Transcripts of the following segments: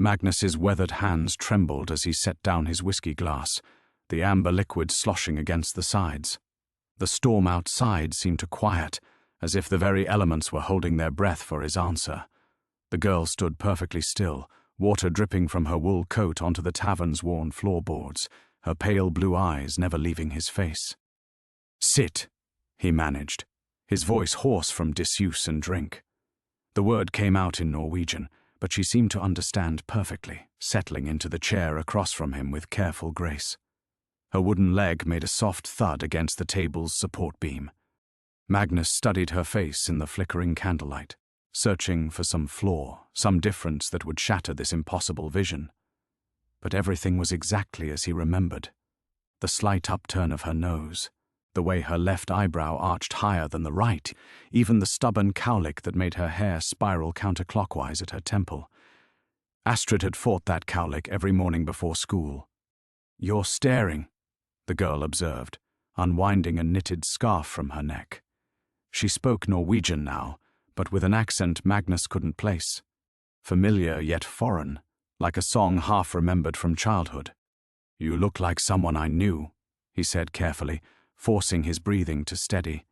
Magnus's weathered hands trembled as he set down his whiskey glass, the amber liquid sloshing against the sides. The storm outside seemed to quiet, as if the very elements were holding their breath for his answer. The girl stood perfectly still, water dripping from her wool coat onto the tavern's worn floorboards, her pale blue eyes never leaving his face. "Sit," he managed, his voice hoarse from disuse and drink. The word came out in Norwegian, but she seemed to understand perfectly, settling into the chair across from him with careful grace. Her wooden leg made a soft thud against the table's support beam. Magnus studied her face in the flickering candlelight, searching for some flaw, some difference that would shatter this impossible vision. But everything was exactly as he remembered. The slight upturn of her nose, the way her left eyebrow arched higher than the right, even the stubborn cowlick that made her hair spiral counterclockwise at her temple. Astrid had fought that cowlick every morning before school. "You're staring," the girl observed, unwinding a knitted scarf from her neck. She spoke Norwegian now, but with an accent Magnus couldn't place. Familiar yet foreign, like a song half remembered from childhood. "You look like someone I knew," he said carefully, forcing his breathing to steady.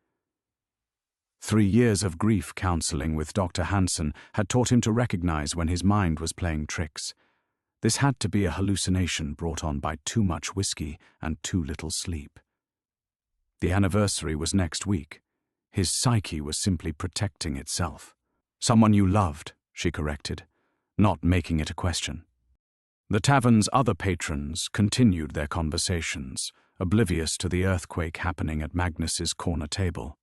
3 years of grief counseling with Dr. Hansen had taught him to recognize when his mind was playing tricks. This had to be a hallucination brought on by too much whiskey and too little sleep. The anniversary was next week. His psyche was simply protecting itself. "Someone you loved," she corrected, not making it a question. The tavern's other patrons continued their conversations, oblivious to the earthquake happening at Magnus's corner table.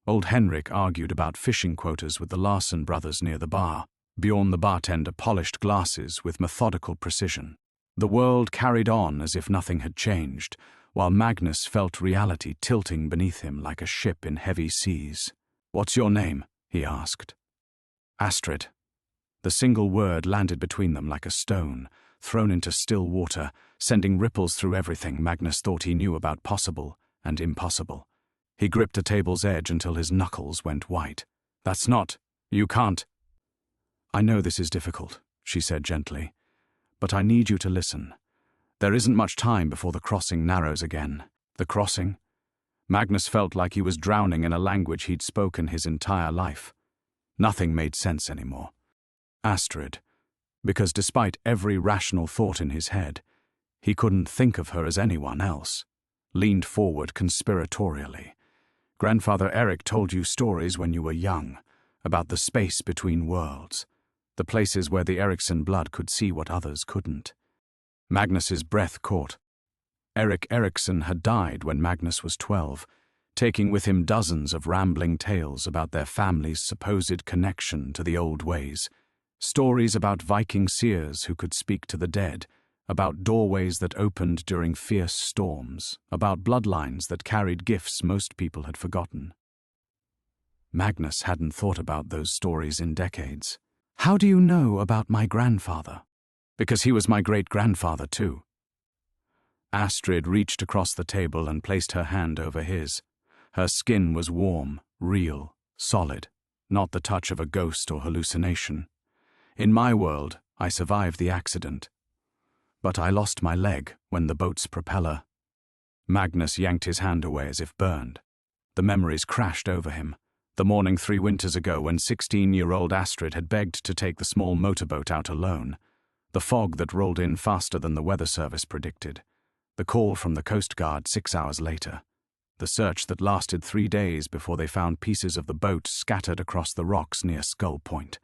Old Henrik argued about fishing quotas with the Larsen brothers near the bar. Bjorn the bartender polished glasses with methodical precision. The world carried on as if nothing had changed, while Magnus felt reality tilting beneath him like a ship in heavy seas. "What's your name?" he asked. "Astrid." The single word landed between them like a stone, thrown into still water, sending ripples through everything Magnus thought he knew about possible and impossible. He gripped a table's edge until his knuckles went white. "That's not. You can't." "I know this is difficult," she said gently, "but I need you to listen. There isn't much time before the crossing narrows again." The crossing? Magnus felt like he was drowning in a language he'd spoken his entire life. Nothing made sense anymore. Astrid, because despite every rational thought in his head, he couldn't think of her as anyone else, leaned forward conspiratorially. "Grandfather Eric told you stories when you were young, about the space between worlds, the places where the Eriksson blood could see what others couldn't." Magnus's breath caught. Erik Eriksson had died when Magnus was 12, taking with him dozens of rambling tales about their family's supposed connection to the old ways. Stories about Viking seers who could speak to the dead, about doorways that opened during fierce storms, about bloodlines that carried gifts most people had forgotten. Magnus hadn't thought about those stories in decades. "How do you know about my grandfather?" "Because he was my great-grandfather too." Astrid reached across the table and placed her hand over his. Her skin was warm, real, solid, not the touch of a ghost or hallucination. "In my world, I survived the accident. But I lost my leg when the boat's propeller—" Magnus yanked his hand away as if burned. The memories crashed over him. The morning 3 winters ago when 16-year-old Astrid had begged to take the small motorboat out alone. The fog that rolled in faster than the weather service predicted. The call from the Coast Guard 6 hours later. The search that lasted 3 days before they found pieces of the boat scattered across the rocks near Skull Point.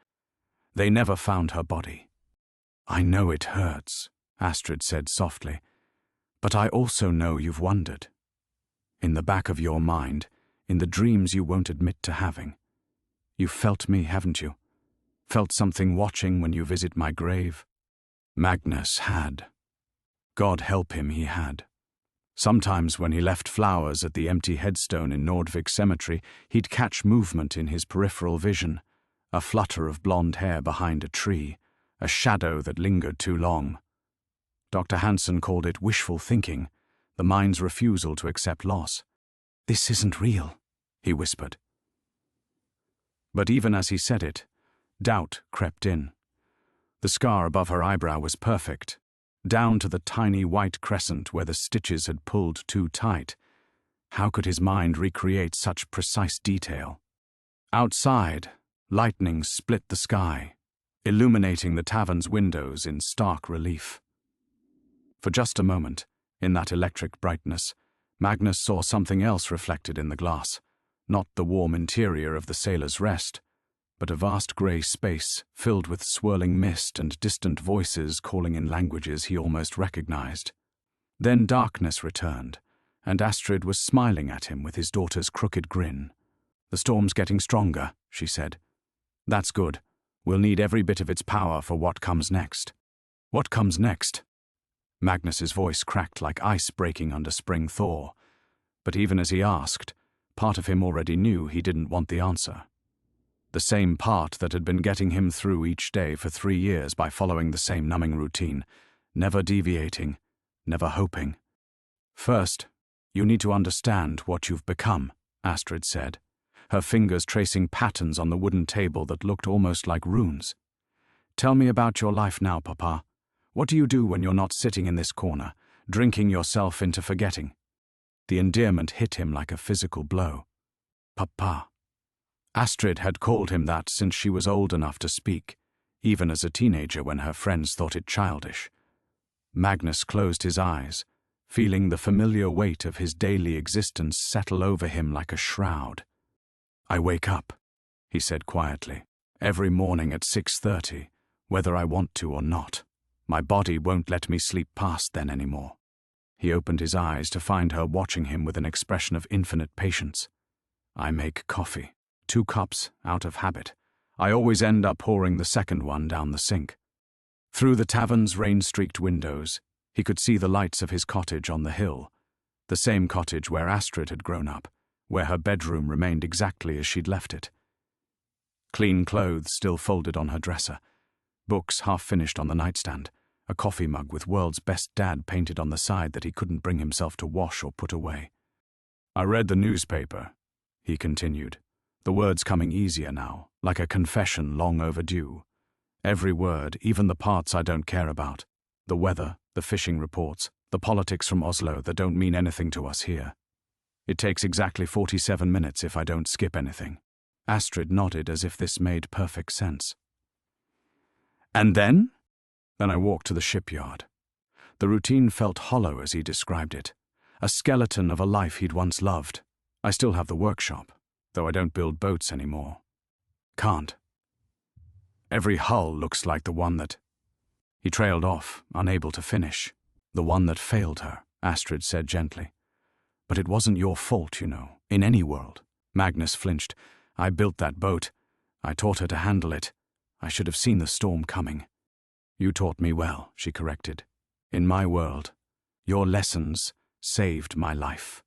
They never found her body. "I know it hurts," Astrid said softly, "but I also know you've wondered. In the back of your mind, in the dreams you won't admit to having. You've felt me, haven't you? Felt something watching when you visit my grave?" Magnus had. God help him, he had. Sometimes when he left flowers at the empty headstone in Nordvik Cemetery, he'd catch movement in his peripheral vision, a flutter of blonde hair behind a tree, a shadow that lingered too long. Dr. Hansen called it wishful thinking, the mind's refusal to accept loss. "This isn't real," he whispered. But even as he said it, doubt crept in. The scar above her eyebrow was perfect, down to the tiny white crescent where the stitches had pulled too tight. How could his mind recreate such precise detail? Outside, lightning split the sky, illuminating the tavern's windows in stark relief. For just a moment, in that electric brightness, Magnus saw something else reflected in the glass, not the warm interior of the Sailor's Rest, but a vast grey space filled with swirling mist and distant voices calling in languages he almost recognized. Then darkness returned, and Astrid was smiling at him with his daughter's crooked grin. "The storm's getting stronger," she said. "That's good. We'll need every bit of its power for what comes next." "What comes next?" Magnus's voice cracked like ice breaking under spring thaw. But even as he asked, part of him already knew he didn't want the answer. The same part that had been getting him through each day for 3 years by following the same numbing routine, never deviating, never hoping. "First, you need to understand what you've become," Astrid said, her fingers tracing patterns on the wooden table that looked almost like runes. "Tell me about your life now, Papa. What do you do when you're not sitting in this corner, drinking yourself into forgetting?" The endearment hit him like a physical blow. Papa. Astrid had called him that since she was old enough to speak, even as a teenager when her friends thought it childish. Magnus closed his eyes, feeling the familiar weight of his daily existence settle over him like a shroud. "I wake up," he said quietly, "every morning at 6:30, whether I want to or not. My body won't let me sleep past then anymore." He opened his eyes to find her watching him with an expression of infinite patience. "I make coffee. 2 cups, out of habit. I always end up pouring the second one down the sink." Through the tavern's rain-streaked windows, he could see the lights of his cottage on the hill, the same cottage where Astrid had grown up, where her bedroom remained exactly as she'd left it. Clean clothes still folded on her dresser, books half finished on the nightstand, a coffee mug with "World's Best Dad" painted on the side that he couldn't bring himself to wash or put away. "I read the newspaper," he continued, the words coming easier now, like a confession long overdue. "Every word, even the parts I don't care about. The weather, the fishing reports, the politics from Oslo that don't mean anything to us here. It takes exactly 47 minutes if I don't skip anything." Astrid nodded as if this made perfect sense. "And then?" "Then I walked to the shipyard." The routine felt hollow as he described it, a skeleton of a life he'd once loved. "I still have the workshop, though I don't build boats anymore. Can't. Every hull looks like the one that—" He trailed off, unable to finish. "The one that failed her," Astrid said gently. "But it wasn't your fault, you know, in any world." Magnus flinched. "I built that boat. I taught her to handle it. I should have seen the storm coming." "You taught me well," she corrected. "In my world, your lessons saved my life.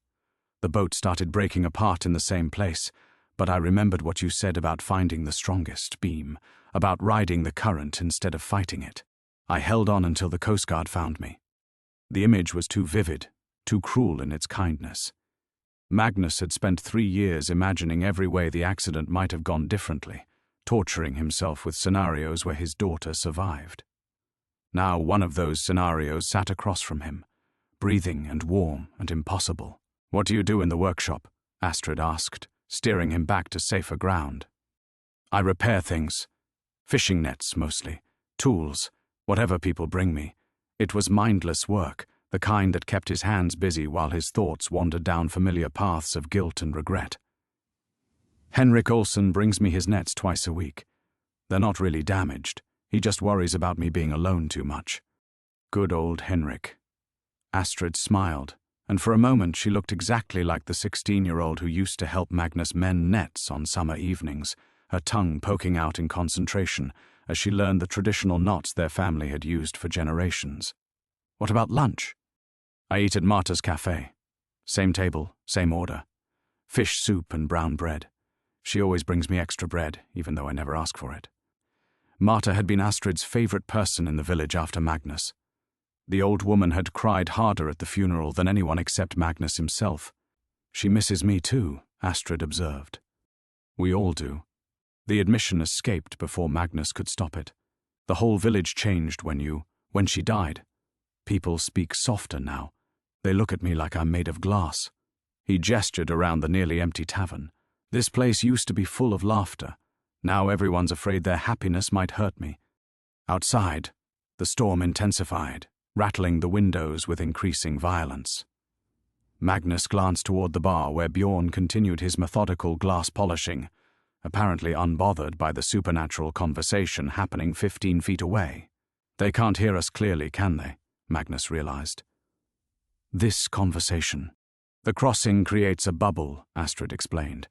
The boat started breaking apart in the same place, but I remembered what you said about finding the strongest beam, about riding the current instead of fighting it. I held on until the Coast Guard found me. The image was too vivid, too cruel in its kindness." Magnus had spent 3 years imagining every way the accident might have gone differently, torturing himself with scenarios where his daughter survived. Now one of those scenarios sat across from him, breathing and warm and impossible. "What do you do in the workshop?" Astrid asked, steering him back to safer ground. "I repair things. Fishing nets, mostly. Tools, whatever people bring me." It was mindless work, the kind that kept his hands busy while his thoughts wandered down familiar paths of guilt and regret. "Henrik Olsen brings me his nets twice a week. They're not really damaged. He just worries about me being alone too much." Good old Henrik. Astrid smiled, and for a moment she looked exactly like the 16-year-old who used to help Magnus mend nets on summer evenings, her tongue poking out in concentration as she learned the traditional knots their family had used for generations. "What about lunch?" "I eat at Marta's cafe. Same table, same order. Fish soup and brown bread. She always brings me extra bread, even though I never ask for it." Marta had been Astrid's favorite person in the village after Magnus. The old woman had cried harder at the funeral than anyone except Magnus himself. "She misses me too," Astrid observed. "We all do." The admission escaped before Magnus could stop it. The whole village changed when she died. People speak softer now. They look at me like I'm made of glass." He gestured around the nearly empty tavern. "This place used to be full of laughter. Now everyone's afraid their happiness might hurt me." Outside, the storm intensified, rattling the windows with increasing violence. Magnus glanced toward the bar where Bjorn continued his methodical glass polishing, apparently unbothered by the supernatural conversation happening 15 feet away. "They can't hear us clearly, can they?" Magnus realized. "This conversation. The crossing creates a bubble," Astrid explained.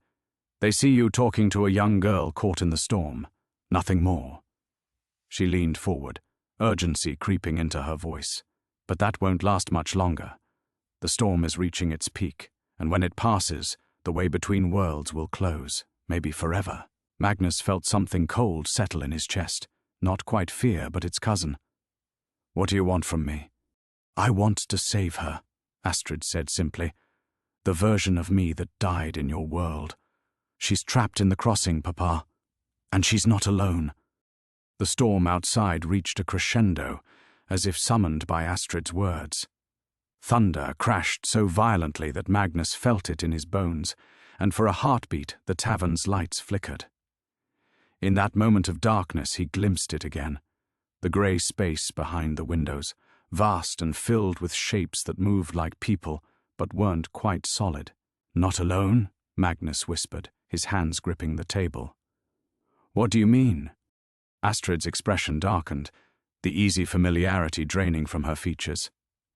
"They see you talking to a young girl caught in the storm. Nothing more." She leaned forward, urgency creeping into her voice. "But that won't last much longer. The storm is reaching its peak, and when it passes, the way between worlds will close, maybe forever." Magnus felt something cold settle in his chest. Not quite fear, but its cousin. "What do you want from me?" "I want to save her," Astrid said simply. "The version of me that died in your world. She's trapped in the crossing, Papa. And she's not alone." The storm outside reached a crescendo, as if summoned by Astrid's words. Thunder crashed so violently that Magnus felt it in his bones, and for a heartbeat the tavern's lights flickered. In that moment of darkness he glimpsed it again, the grey space behind the windows, vast and filled with shapes that moved like people, but weren't quite solid. "Not alone?" Magnus whispered, his hands gripping the table. "What do you mean?" Astrid's expression darkened, the easy familiarity draining from her features.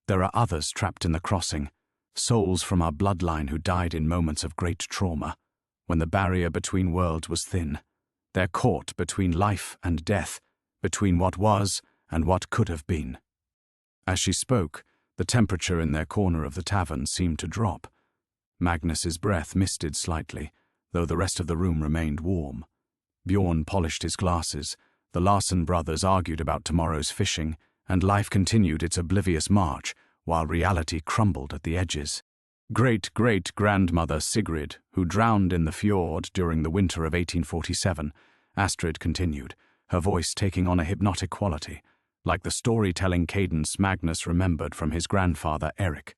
"There are others trapped in the crossing, souls from our bloodline who died in moments of great trauma, when the barrier between worlds was thin. They're caught between life and death, between what was and what could have been." As she spoke, the temperature in their corner of the tavern seemed to drop. Magnus's breath misted slightly, though the rest of the room remained warm. Bjorn polished his glasses, the Larsen brothers argued about tomorrow's fishing, and life continued its oblivious march, while reality crumbled at the edges. "Great-great-grandmother Sigrid, who drowned in the fjord during the winter of 1847, Astrid continued, her voice taking on a hypnotic quality, like the storytelling cadence Magnus remembered from his grandfather Eric.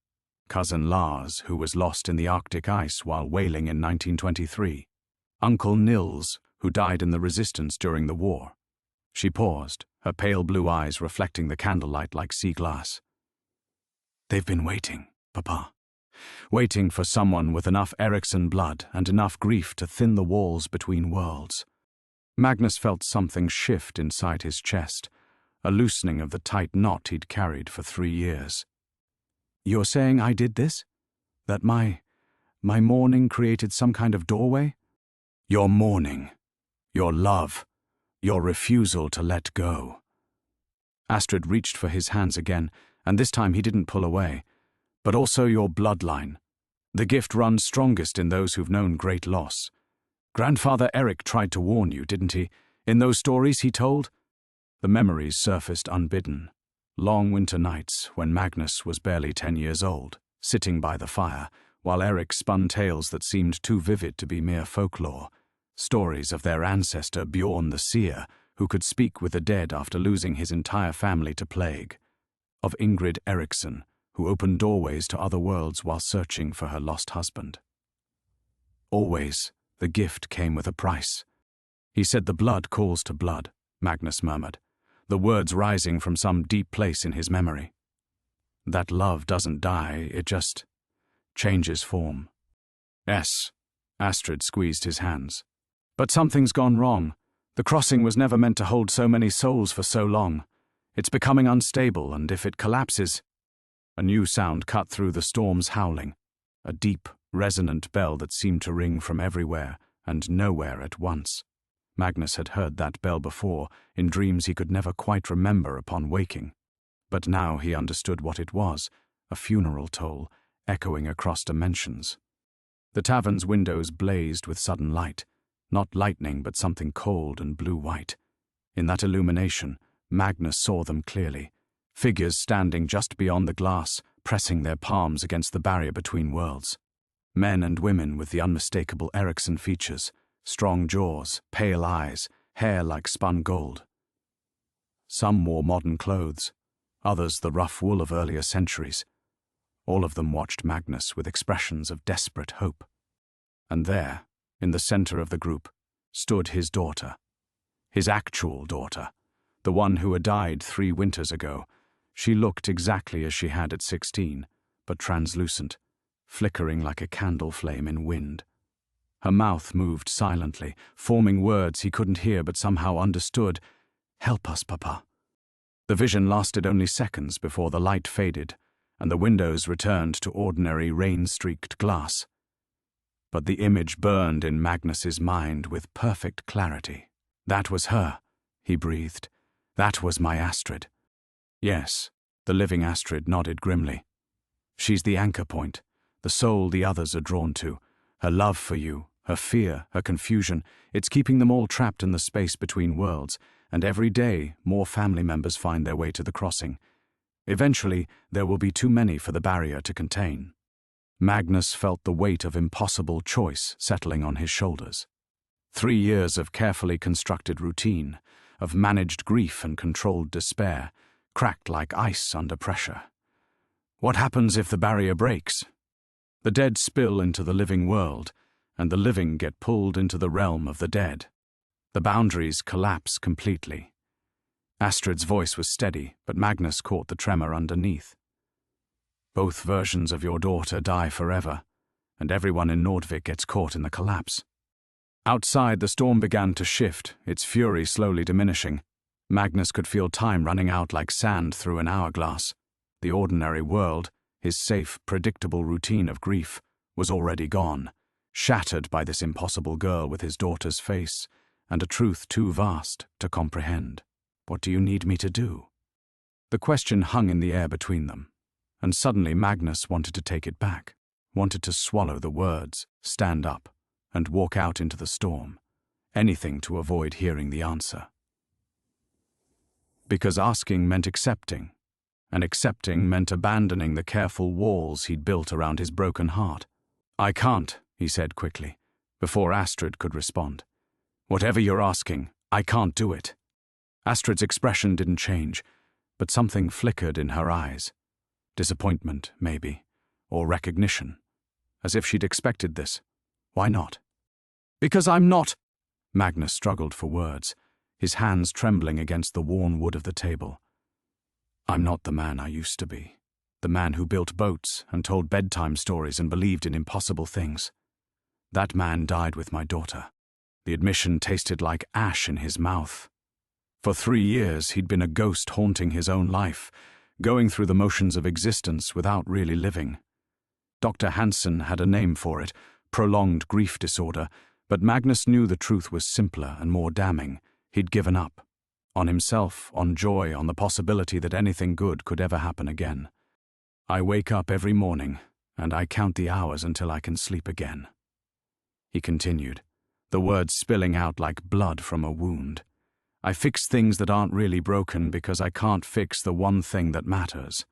Cousin Lars, who was lost in the Arctic ice while whaling in 1923. Uncle Nils, who died in the resistance during the war." She paused, her pale blue eyes reflecting the candlelight like sea glass. "They've been waiting, Papa. Waiting for someone with enough Eriksson blood and enough grief to thin the walls between worlds." Magnus felt something shift inside his chest, a loosening of the tight knot he'd carried for 3 years. "You're saying I did this? That my mourning created some kind of doorway?" "Your mourning, your love, your refusal to let go." Astrid reached for his hands again, and this time he didn't pull away. "But also your bloodline. The gift runs strongest in those who've known great loss. Grandfather Eric tried to warn you, didn't he? In those stories he told?" The memories surfaced unbidden. Long winter nights when Magnus was barely 10 years old, sitting by the fire, while Eric spun tales that seemed too vivid to be mere folklore. Stories of their ancestor Bjorn the Seer, who could speak with the dead after losing his entire family to plague. Of Ingrid Eriksson, who opened doorways to other worlds while searching for her lost husband. "Always, the gift came with a price." "He said the blood calls to blood," Magnus murmured, the words rising from some deep place in his memory. "That love doesn't die, it just changes form." "Yes," Astrid squeezed his hands. "But something's gone wrong. The crossing was never meant to hold so many souls for so long. It's becoming unstable, and if it collapses—" A new sound cut through the storm's howling, a deep, resonant bell that seemed to ring from everywhere and nowhere at once. Magnus had heard that bell before, in dreams he could never quite remember upon waking. But now he understood what it was, a funeral toll, echoing across dimensions. The tavern's windows blazed with sudden light, not lightning but something cold and blue-white. In that illumination, Magnus saw them clearly, figures standing just beyond the glass, pressing their palms against the barrier between worlds. Men and women with the unmistakable Eriksson features, strong jaws, pale eyes, hair like spun gold. Some wore modern clothes, others the rough wool of earlier centuries. All of them watched Magnus with expressions of desperate hope. And there, in the center of the group, stood his daughter. His actual daughter, the one who had died 3 winters ago. She looked exactly as she had at 16, but translucent, flickering like a candle flame in wind. Her mouth moved silently, forming words he couldn't hear but somehow understood. "Help us, Papa." The vision lasted only seconds before the light faded, and the windows returned to ordinary rain-streaked glass. But the image burned in Magnus's mind with perfect clarity. "That was her," he breathed. "That was my Astrid." "Yes," the living Astrid nodded grimly. "She's the anchor point, the soul the others are drawn to. Her love for you, her fear, her confusion, it's keeping them all trapped in the space between worlds, and every day more family members find their way to the crossing. Eventually, there will be too many for the barrier to contain." Magnus felt the weight of impossible choice settling on his shoulders. 3 years of carefully constructed routine, of managed grief and controlled despair, cracked like ice under pressure. What happens if the barrier breaks? The dead spill into the living world, and the living get pulled into the realm of the dead. The boundaries collapse completely. Astrid's voice was steady, but Magnus caught the tremor underneath. "Both versions of your daughter die forever, and everyone in Nordvik gets caught in the collapse." Outside, the storm began to shift, its fury slowly diminishing. Magnus could feel time running out like sand through an hourglass. The ordinary world, his safe, predictable routine of grief, was already gone, shattered by this impossible girl with his daughter's face, and a truth too vast to comprehend. "What do you need me to do?" The question hung in the air between them, and suddenly Magnus wanted to take it back, wanted to swallow the words, stand up, and walk out into the storm, anything to avoid hearing the answer. Because asking meant accepting, and accepting meant abandoning the careful walls he'd built around his broken heart. "I can't," he said quickly, before Astrid could respond. "Whatever you're asking, I can't do it." Astrid's expression didn't change, but something flickered in her eyes. Disappointment, maybe, or recognition, as if she'd expected this. Why not? "Because I'm not—" Magnus struggled for words, his hands trembling against the worn wood of the table. "I'm not the man I used to be, the man who built boats and told bedtime stories and believed in impossible things. That man died with my daughter." The admission tasted like ash in his mouth. For 3 years, he'd been a ghost haunting his own life, going through the motions of existence without really living. Dr. Hansen had a name for it, prolonged grief disorder, but Magnus knew the truth was simpler and more damning. He'd given up. On himself, on joy, on the possibility that anything good could ever happen again. "I wake up every morning, and I count the hours until I can sleep again," he continued, the words spilling out like blood from a wound. "I fix things that aren't really broken because I can't fix the one thing that matters.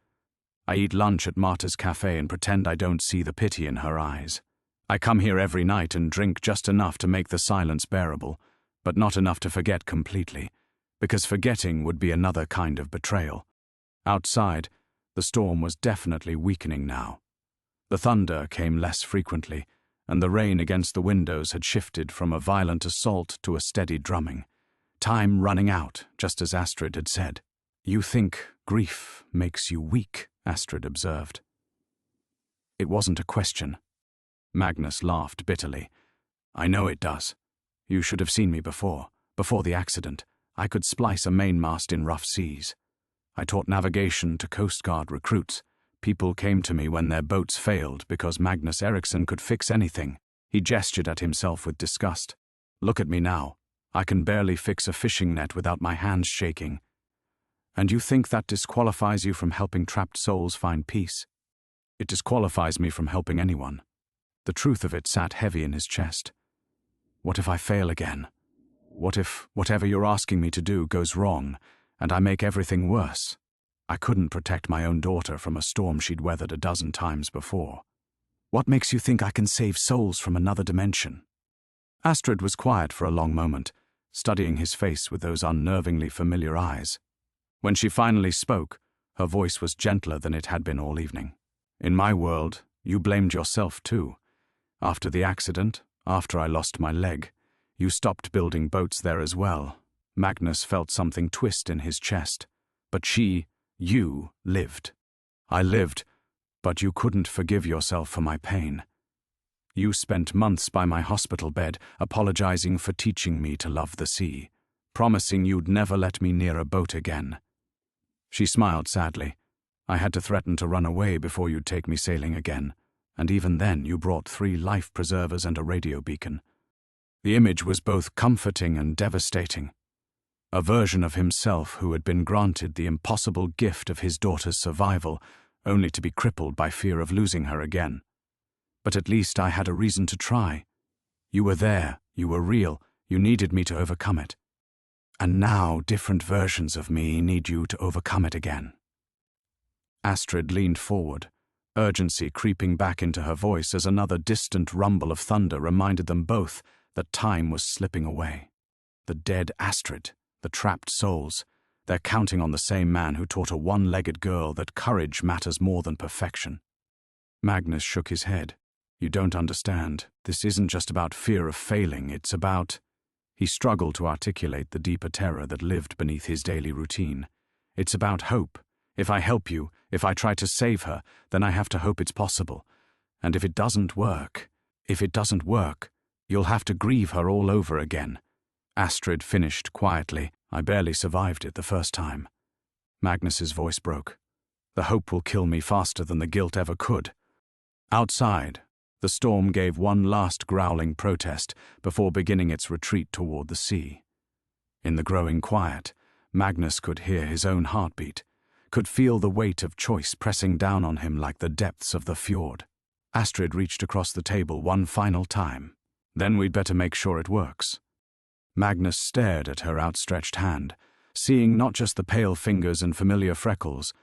I eat lunch at Marta's cafe and pretend I don't see the pity in her eyes. I come here every night and drink just enough to make the silence bearable, but not enough to forget completely, because forgetting would be another kind of betrayal." Outside, the storm was definitely weakening now. The thunder came less frequently, and the rain against the windows had shifted from a violent assault to a steady drumming. Time running out, just as Astrid had said. "You think grief makes you weak," Astrid observed. It wasn't a question. Magnus laughed bitterly. "I know it does. You should have seen me before the accident. I could splice a mainmast in rough seas. I taught navigation to Coast Guard recruits. People came to me when their boats failed because Magnus Eriksson could fix anything." He gestured at himself with disgust. "Look at me now. I can barely fix a fishing net without my hands shaking. And you think that disqualifies you from helping trapped souls find peace?" "It disqualifies me from helping anyone." The truth of it sat heavy in his chest. "What if I fail again? What if whatever you're asking me to do goes wrong, and I make everything worse? I couldn't protect my own daughter from a storm she'd weathered a dozen times before. What makes you think I can save souls from another dimension?" Astrid was quiet for a long moment, studying his face with those unnervingly familiar eyes. When she finally spoke, her voice was gentler than it had been all evening. In my world, you blamed yourself too. After the accident, after I lost my leg, you stopped building boats there as well. Magnus felt something twist in his chest. But you lived. I lived, but you couldn't forgive yourself for my pain. You spent months by my hospital bed, apologizing for teaching me to love the sea, promising you'd never let me near a boat again. She smiled sadly. I had to threaten to run away before you'd take me sailing again, and even then you brought 3 life preservers and a radio beacon. The image was both comforting and devastating. A version of himself who had been granted the impossible gift of his daughter's survival, only to be crippled by fear of losing her again. But at least I had a reason to try. You were there, you were real, you needed me to overcome it. And now different versions of me need you to overcome it again. Astrid leaned forward, urgency creeping back into her voice as another distant rumble of thunder reminded them both that time was slipping away. The dead Astrid, the trapped souls, they're counting on the same man who taught a one-legged girl that courage matters more than perfection. Magnus shook his head. You don't understand. This isn't just about fear of failing, it's about... He struggled to articulate the deeper terror that lived beneath his daily routine. It's about hope. If I help you, if I try to save her, then I have to hope it's possible. And if it doesn't work, you'll have to grieve her all over again. Astrid finished quietly. I barely survived it the first time. Magnus's voice broke. The hope will kill me faster than the guilt ever could. Outside, the storm gave one last growling protest before beginning its retreat toward the sea. In the growing quiet, Magnus could hear his own heartbeat, could feel the weight of choice pressing down on him like the depths of the fjord. Astrid reached across the table one final time. Then we'd better make sure it works. Magnus stared at her outstretched hand, seeing not just the pale fingers and familiar freckles,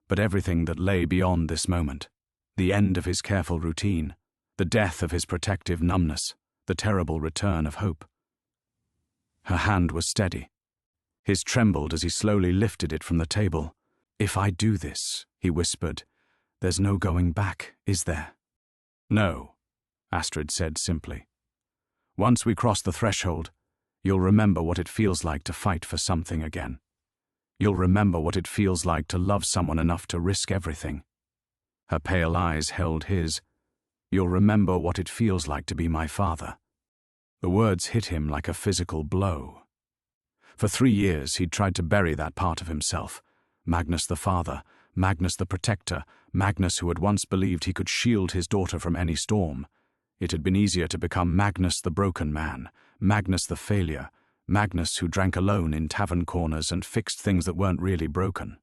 but everything that lay beyond this moment. The end of his careful routine, the death of his protective numbness, the terrible return of hope. Her hand was steady. His trembled as he slowly lifted it from the table. If I do this, he whispered, there's no going back, is there? No, Astrid said simply. Once we cross the threshold, you'll remember what it feels like to fight for something again. You'll remember what it feels like to love someone enough to risk everything. Her pale eyes held his. You'll remember what it feels like to be my father. The words hit him like a physical blow. For 3 years he'd tried to bury that part of himself. Magnus the father, Magnus the protector, Magnus who had once believed he could shield his daughter from any storm. It had been easier to become Magnus the broken man, Magnus the failure, Magnus who drank alone in tavern corners and fixed things that weren't really broken.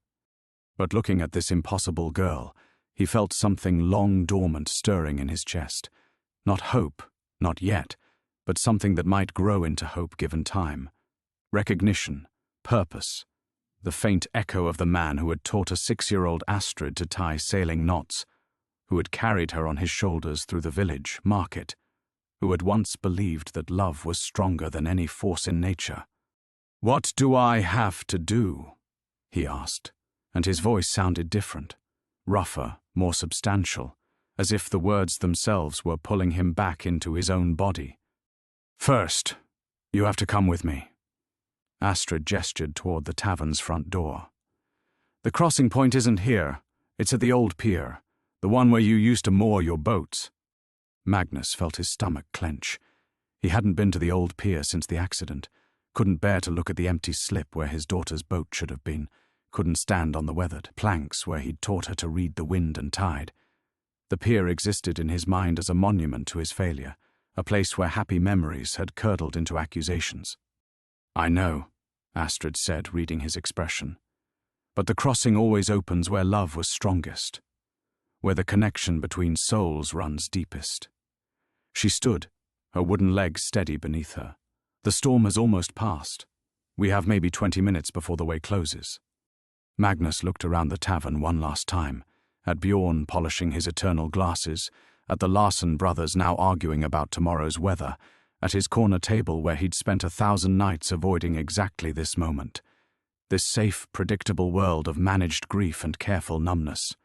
But looking at this impossible girl, he felt something long dormant stirring in his chest. Not hope, not yet, but something that might grow into hope given time. Recognition, purpose, the faint echo of the man who had taught a 6-year-old Astrid to tie sailing knots, who had carried her on his shoulders through the village, market, who had once believed that love was stronger than any force in nature. What do I have to do? He asked, and his voice sounded different, rougher, more substantial, as if the words themselves were pulling him back into his own body. First, you have to come with me. Astrid gestured toward the tavern's front door. The crossing point isn't here. It's at the old pier, the one where you used to moor your boats. Magnus felt his stomach clench. He hadn't been to the old pier since the accident, couldn't bear to look at the empty slip where his daughter's boat should have been, couldn't stand on the weathered planks where he'd taught her to read the wind and tide. The pier existed in his mind as a monument to his failure, a place where happy memories had curdled into accusations. I know, Astrid said, reading his expression. But the crossing always opens where love was strongest, where the connection between souls runs deepest. She stood, her wooden legs steady beneath her. The storm has almost passed. We have maybe 20 minutes before the way closes. Magnus looked around the tavern one last time, at Bjorn polishing his eternal glasses, at the Larsen brothers now arguing about tomorrow's weather, at his corner table where he'd spent 1,000 nights avoiding exactly this moment. this safe, predictable world of managed grief and careful numbness.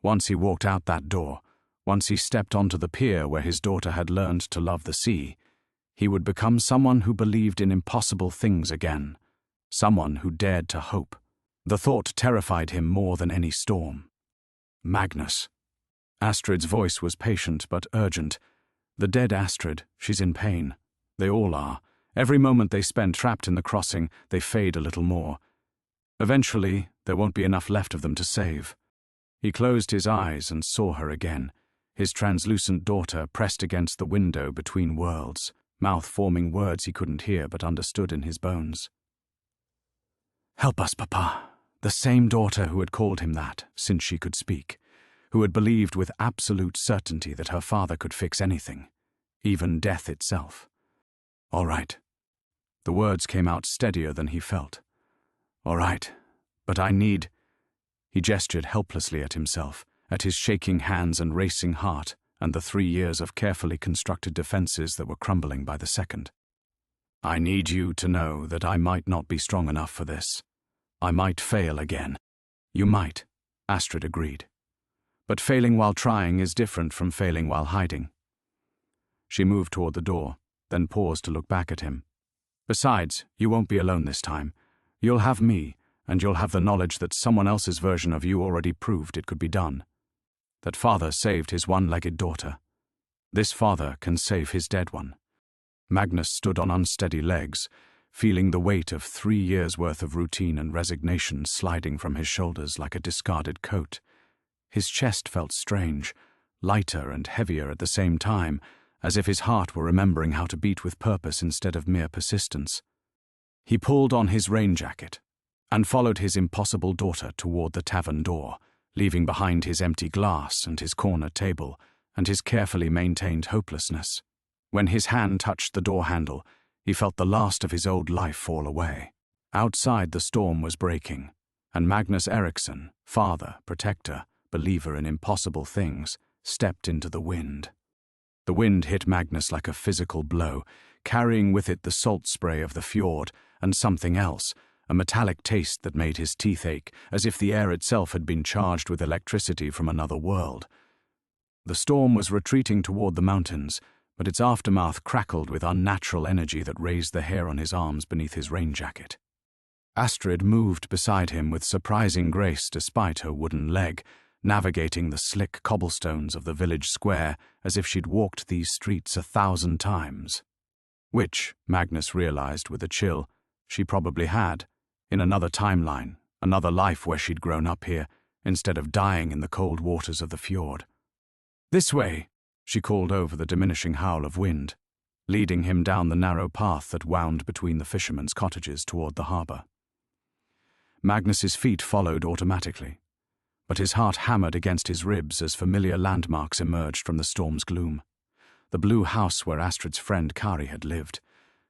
Once he walked out that door, once he stepped onto the pier where his daughter had learned to love the sea, he would become someone who believed in impossible things again, someone who dared to hope. The thought terrified him more than any storm. Magnus. Astrid's voice was patient but urgent. The dead Astrid, she's in pain. They all are. Every moment they spend trapped in the crossing, they fade a little more. Eventually, there won't be enough left of them to save. He closed his eyes and saw her again, his translucent daughter pressed against the window between worlds, mouth forming words he couldn't hear but understood in his bones. "Help us, Papa." The same daughter who had called him that since she could speak, who had believed with absolute certainty that her father could fix anything, even death itself. "All right." The words came out steadier than he felt. "All right, but I need—" He gestured helplessly at himself, at his shaking hands and racing heart, and the 3 years of carefully constructed defenses that were crumbling by the second. "I need you to know that I might not be strong enough for this. I might fail again." "You might," Astrid agreed. "But failing while trying is different from failing while hiding." She moved toward the door, then paused to look back at him. "Besides, you won't be alone this time. You'll have me, and you'll have the knowledge that someone else's version of you already proved it could be done. That father saved his one-legged daughter. This father can save his dead one." Magnus stood on unsteady legs, feeling the weight of 3 years' worth of routine and resignation sliding from his shoulders like a discarded coat. His chest felt strange, lighter and heavier at the same time, as if his heart were remembering how to beat with purpose instead of mere persistence. He pulled on his rain jacket and followed his impossible daughter toward the tavern door, leaving behind his empty glass and his corner table and his carefully maintained hopelessness. When his hand touched the door handle, he felt the last of his old life fall away. Outside, the storm was breaking, and Magnus Eriksson, father, protector, believer in impossible things, stepped into the wind. The wind hit Magnus like a physical blow, carrying with it the salt spray of the fjord and something else, a metallic taste that made his teeth ache, as if the air itself had been charged with electricity from another world. The storm was retreating toward the mountains, but its aftermath crackled with unnatural energy that raised the hair on his arms beneath his rain jacket. Astrid moved beside him with surprising grace despite her wooden leg, navigating the slick cobblestones of the village square as if she'd walked these streets 1,000 times. Which, Magnus realized with a chill, she probably had, in another timeline, another life where she'd grown up here, instead of dying in the cold waters of the fjord. "This way," she called over the diminishing howl of wind, leading him down the narrow path that wound between the fishermen's cottages toward the harbor. Magnus's feet followed automatically, but his heart hammered against his ribs as familiar landmarks emerged from the storm's gloom. The blue house where Astrid's friend Kari had lived,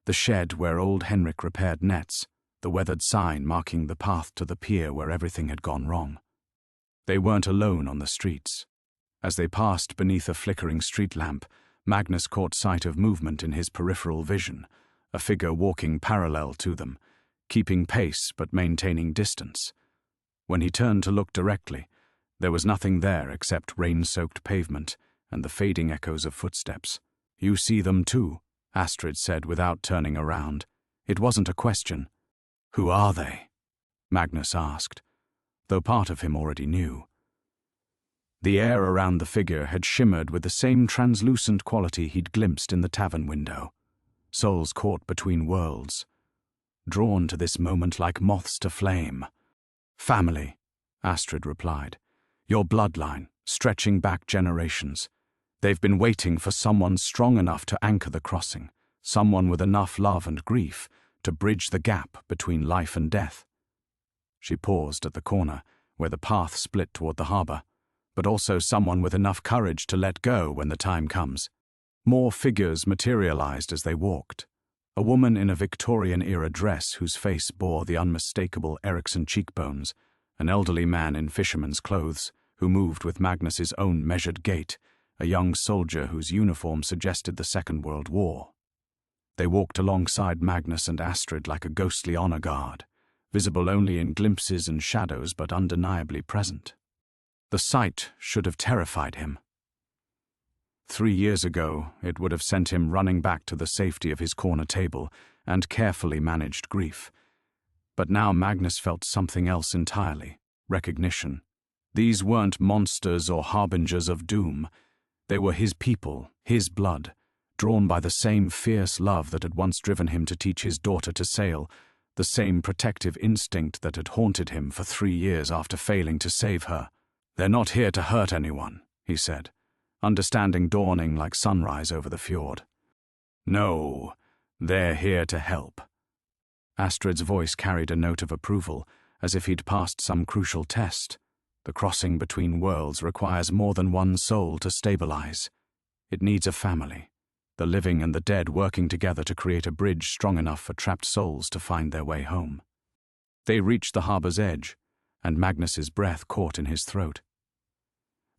the shed where old Henrik repaired nets, the weathered sign marking the path to the pier where everything had gone wrong. They weren't alone on the streets. As they passed beneath a flickering street lamp, Magnus caught sight of movement in his peripheral vision, a figure walking parallel to them, keeping pace but maintaining distance. When he turned to look directly, there was nothing there except rain-soaked pavement and the fading echoes of footsteps. "You see them too," Astrid said without turning around. It wasn't a question. "Who are they?" Magnus asked, though part of him already knew. The air around the figure had shimmered with the same translucent quality he'd glimpsed in the tavern window. Souls caught between worlds, drawn to this moment like moths to flame. "Family," Astrid replied. "Your bloodline, stretching back generations. They've been waiting for someone strong enough to anchor the crossing, someone with enough love and grief to bridge the gap between life and death." She paused at the corner, where the path split toward the harbor, but also someone with enough courage to let go when the time comes. More figures materialized as they walked. A woman in a Victorian-era dress whose face bore the unmistakable Eriksson cheekbones, an elderly man in fisherman's clothes who moved with Magnus's own measured gait, a young soldier whose uniform suggested the Second World War. They walked alongside Magnus and Astrid like a ghostly honor guard, visible only in glimpses and shadows but undeniably present. The sight should have terrified him. 3 years ago, it would have sent him running back to the safety of his corner table and carefully managed grief. But now Magnus felt something else entirely: recognition. These weren't monsters or harbingers of doom. They were his people, his blood, drawn by the same fierce love that had once driven him to teach his daughter to sail, the same protective instinct that had haunted him for 3 years after failing to save her. "They're not here to hurt anyone," he said, understanding dawning like sunrise over the fjord. "No, they're here to help." Astrid's voice carried a note of approval, as if he'd passed some crucial test. The crossing between worlds requires more than one soul to stabilize. It needs a family, the living and the dead working together to create a bridge strong enough for trapped souls to find their way home. They reached the harbor's edge, and Magnus's breath caught in his throat.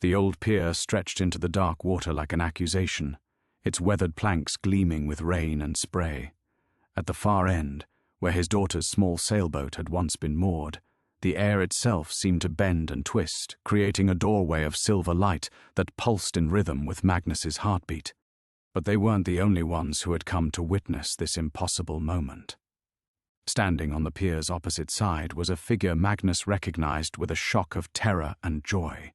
The old pier stretched into the dark water like an accusation, its weathered planks gleaming with rain and spray. At the far end, where his daughter's small sailboat had once been moored, the air itself seemed to bend and twist, creating a doorway of silver light that pulsed in rhythm with Magnus's heartbeat. But they weren't the only ones who had come to witness this impossible moment. Standing on the pier's opposite side was a figure Magnus recognized with a shock of terror and joy.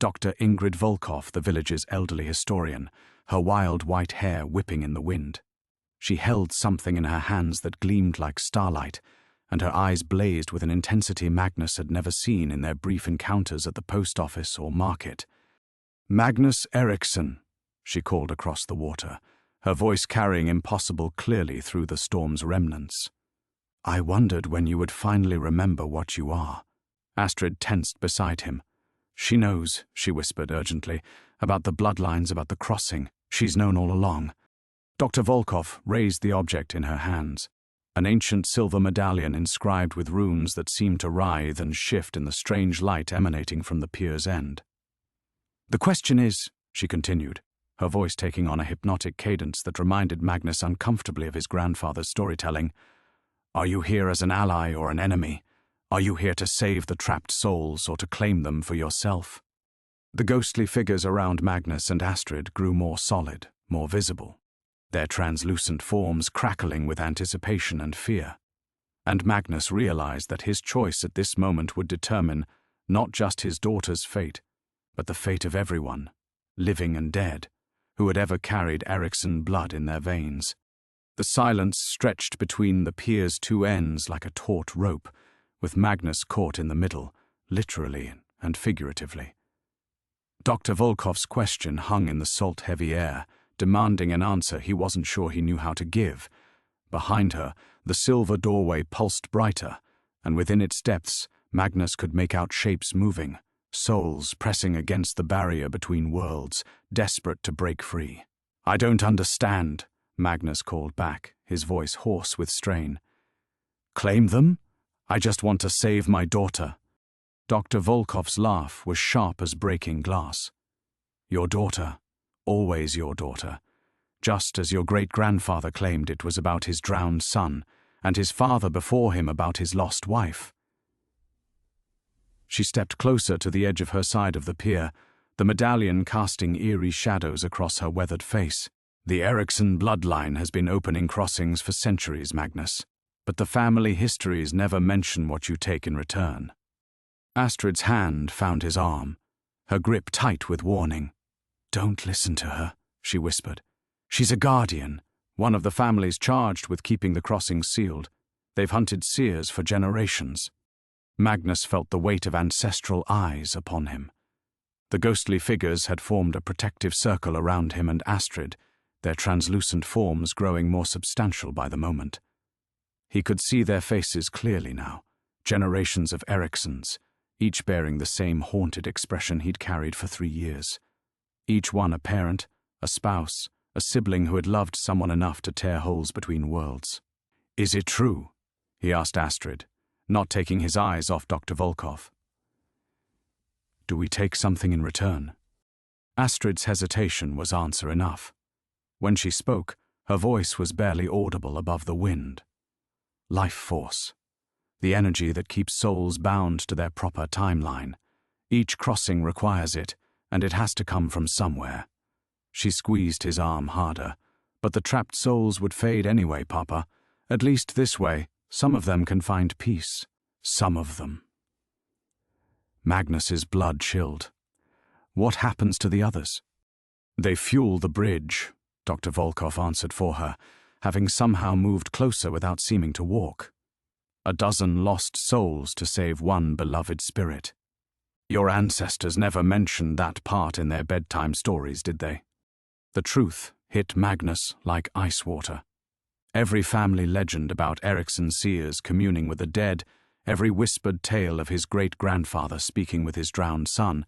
Dr. Ingrid Volkov, the village's elderly historian, her wild white hair whipping in the wind. She held something in her hands that gleamed like starlight, and her eyes blazed with an intensity Magnus had never seen in their brief encounters at the post office or market. "Magnus Eriksson," she called across the water, her voice carrying impossible clearly through the storm's remnants. "I wondered when you would finally remember what you are." Astrid tensed beside him. "She knows," she whispered urgently, "about the bloodlines, about the crossing. She's known all along." Dr. Volkov raised the object in her hands, an ancient silver medallion inscribed with runes that seemed to writhe and shift in the strange light emanating from the pier's end. "The question is," she continued, her voice taking on a hypnotic cadence that reminded Magnus uncomfortably of his grandfather's storytelling, "are you here as an ally or an enemy? Are you here to save the trapped souls or to claim them for yourself?" The ghostly figures around Magnus and Astrid grew more solid, more visible, their translucent forms crackling with anticipation and fear. And Magnus realized that his choice at this moment would determine not just his daughter's fate, but the fate of everyone, living and dead, who had ever carried Eriksson blood in their veins. The silence stretched between the pier's two ends like a taut rope, with Magnus caught in the middle, literally and figuratively. Dr. Volkov's question hung in the salt-heavy air, demanding an answer he wasn't sure he knew how to give. Behind her, the silver doorway pulsed brighter, and within its depths, Magnus could make out shapes moving, souls pressing against the barrier between worlds, desperate to break free. "I don't understand," Magnus called back, his voice hoarse with strain. "Claim them? I just want to save my daughter." Dr. Volkov's laugh was sharp as breaking glass. "Your daughter, always your daughter, just as your great-grandfather claimed it was about his drowned son, and his father before him about his lost wife." She stepped closer to the edge of her side of the pier, the medallion casting eerie shadows across her weathered face. "The Eriksson bloodline has been opening crossings for centuries, Magnus, but the family histories never mention what you take in return." Astrid's hand found his arm, her grip tight with warning. "Don't listen to her," she whispered. "She's a guardian, one of the families charged with keeping the crossings sealed. They've hunted seers for generations." Magnus felt the weight of ancestral eyes upon him. The ghostly figures had formed a protective circle around him and Astrid, their translucent forms growing more substantial by the moment. He could see their faces clearly now, generations of Erikssons, each bearing the same haunted expression he'd carried for 3 years. Each one a parent, a spouse, a sibling who had loved someone enough to tear holes between worlds. "Is it true?" he asked Astrid, not taking his eyes off Dr. Volkov. "Do we take something in return?" Astrid's hesitation was answer enough. When she spoke, her voice was barely audible above the wind. "Life force. the energy that keeps souls bound to their proper timeline. Each crossing requires it, and it has to come from somewhere. She squeezed his arm harder. But the trapped souls would fade anyway, Papa. At least this way, some of them can find peace. Some of them. Magnus's blood chilled. What happens to the others? They fuel the bridge, Dr. Volkov answered for her, having somehow moved closer without seeming to walk. A dozen lost souls to save one beloved spirit. Your ancestors never mentioned that part in their bedtime stories, did they? The truth hit Magnus like ice water. Every family legend about Eriksson seers communing with the dead, every whispered tale of his great-grandfather speaking with his drowned son,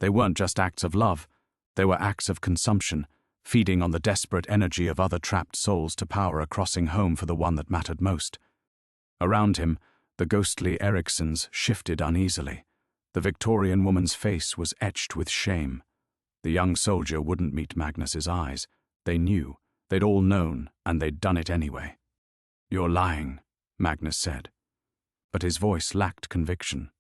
they weren't just acts of love, they were acts of consumption, feeding on the desperate energy of other trapped souls to power a crossing home for the one that mattered most. Around him, the ghostly Erikssons shifted uneasily. The Victorian woman's face was etched with shame. The young soldier wouldn't meet Magnus's eyes. They knew, they'd all known, and they'd done it anyway. "You're lying," Magnus said. But his voice lacked conviction.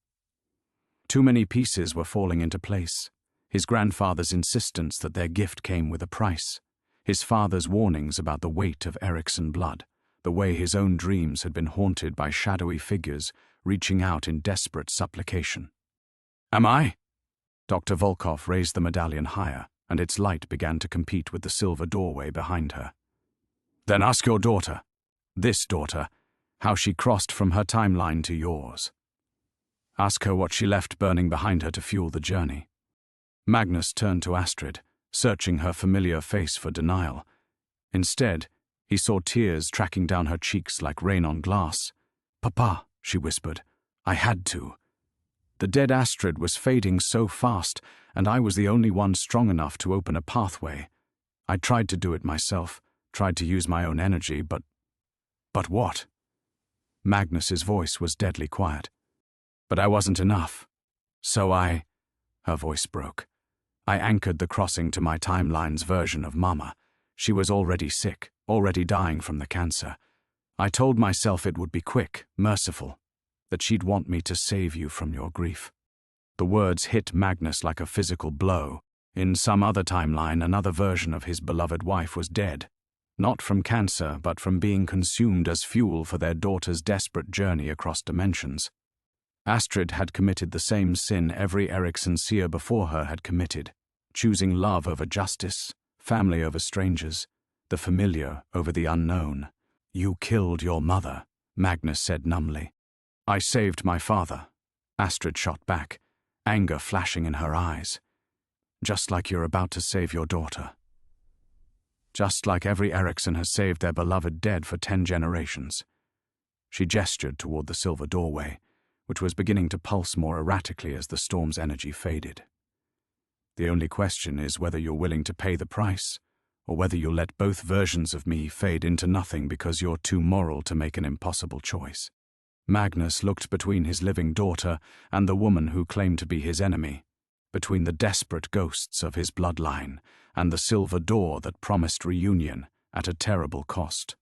Too many pieces were falling into place. His grandfather's insistence that their gift came with a price. His father's warnings about the weight of Eriksson blood. The way his own dreams had been haunted by shadowy figures reaching out in desperate supplication. "Am I?" Dr. Volkov raised the medallion higher, and its light began to compete with the silver doorway behind her. "Then ask your daughter, this daughter, how she crossed from her timeline to yours. Ask her what she left burning behind her to fuel the journey." Magnus turned to Astrid, searching her familiar face for denial. Instead, he saw tears tracking down her cheeks like rain on glass. "Papa," she whispered, "I had to." The dead Astrid was fading so fast, and I was the only one strong enough to open a pathway. I tried to do it myself, tried to use my own energy, but what? Magnus's voice was deadly quiet. "But I wasn't enough. So her voice broke. "I anchored the crossing to my timeline's version of Mama. She was already sick, already dying from the cancer. I told myself it would be quick, merciful, that she'd want me to save you from your grief." The words hit Magnus like a physical blow. In some other timeline, another version of his beloved wife was dead. Not from cancer, but from being consumed as fuel for their daughter's desperate journey across dimensions. Astrid had committed the same sin every Eriksson seer before her had committed, choosing love over justice, family over strangers, the familiar over the unknown. "You killed your mother," Magnus said numbly. "I saved my father," Astrid shot back, anger flashing in her eyes. "Just like you're about to save your daughter. Just like every Eriksson has saved their beloved dead for 10 generations. She gestured toward the silver doorway, which was beginning to pulse more erratically as the storm's energy faded. "The only question is whether you're willing to pay the price, or whether you'll let both versions of me fade into nothing because you're too moral to make an impossible choice." Magnus looked between his living daughter and the woman who claimed to be his enemy, between the desperate ghosts of his bloodline and the silver door that promised reunion at a terrible cost.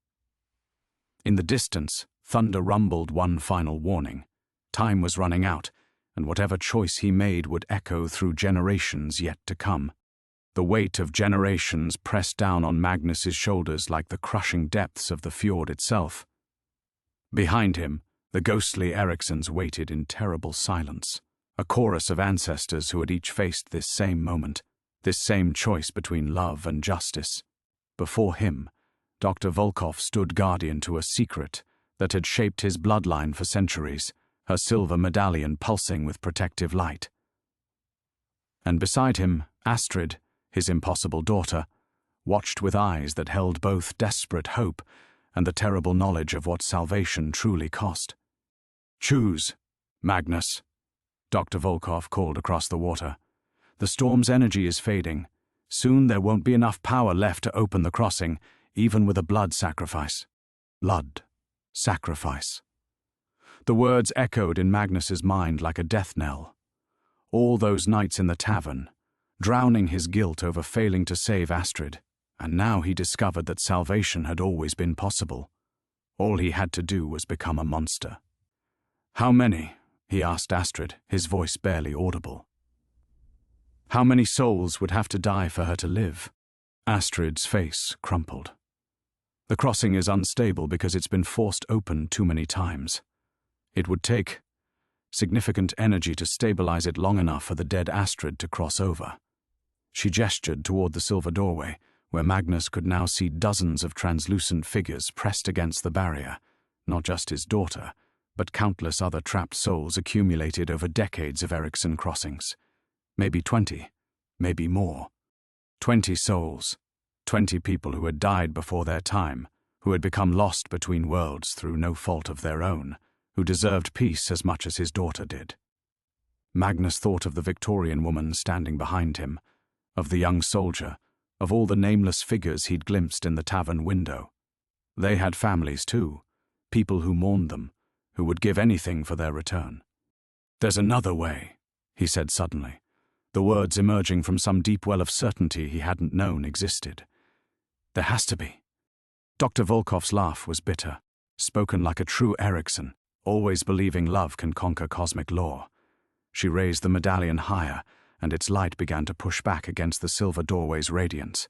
In the distance, thunder rumbled one final warning. Time was running out, and whatever choice he made would echo through generations yet to come. The weight of generations pressed down on Magnus's shoulders like the crushing depths of the fjord itself. Behind him, the ghostly Erikssons waited in terrible silence, a chorus of ancestors who had each faced this same moment, this same choice between love and justice. Before him, Dr. Volkov stood guardian to a secret that had shaped his bloodline for centuries, her silver medallion pulsing with protective light. And beside him, Astrid, his impossible daughter, watched with eyes that held both desperate hope and the terrible knowledge of what salvation truly cost. "Choose, Magnus," Dr. Volkov called across the water. "The storm's energy is fading. Soon there won't be enough power left to open the crossing, even with a blood sacrifice." Blood sacrifice. The words echoed in Magnus's mind like a death knell. All those nights in the tavern, drowning his guilt over failing to save Astrid, and now he discovered that salvation had always been possible. All he had to do was become a monster. How many? He asked Astrid, his voice barely audible. How many souls would have to die for her to live? Astrid's face crumpled. The crossing is unstable because it's been forced open too many times. It would take significant energy to stabilize it long enough for the dead Astrid to cross over. She gestured toward the silver doorway, where Magnus could now see dozens of translucent figures pressed against the barrier, not just his daughter, but countless other trapped souls accumulated over decades of Ericsson crossings. Maybe 20, maybe more. 20 souls, 20 people who had died before their time, who had become lost between worlds through no fault of their own, who deserved peace as much as his daughter did. Magnus thought of the Victorian woman standing behind him, of the young soldier, of all the nameless figures he'd glimpsed in the tavern window. They had families too, people who mourned them, who would give anything for their return. "There's another way," he said suddenly, the words emerging from some deep well of certainty he hadn't known existed. "There has to be." Dr. Volkov's laugh was bitter, spoken like a true Ericsson, always believing love can conquer cosmic law. She raised the medallion higher, and its light began to push back against the silver doorway's radiance.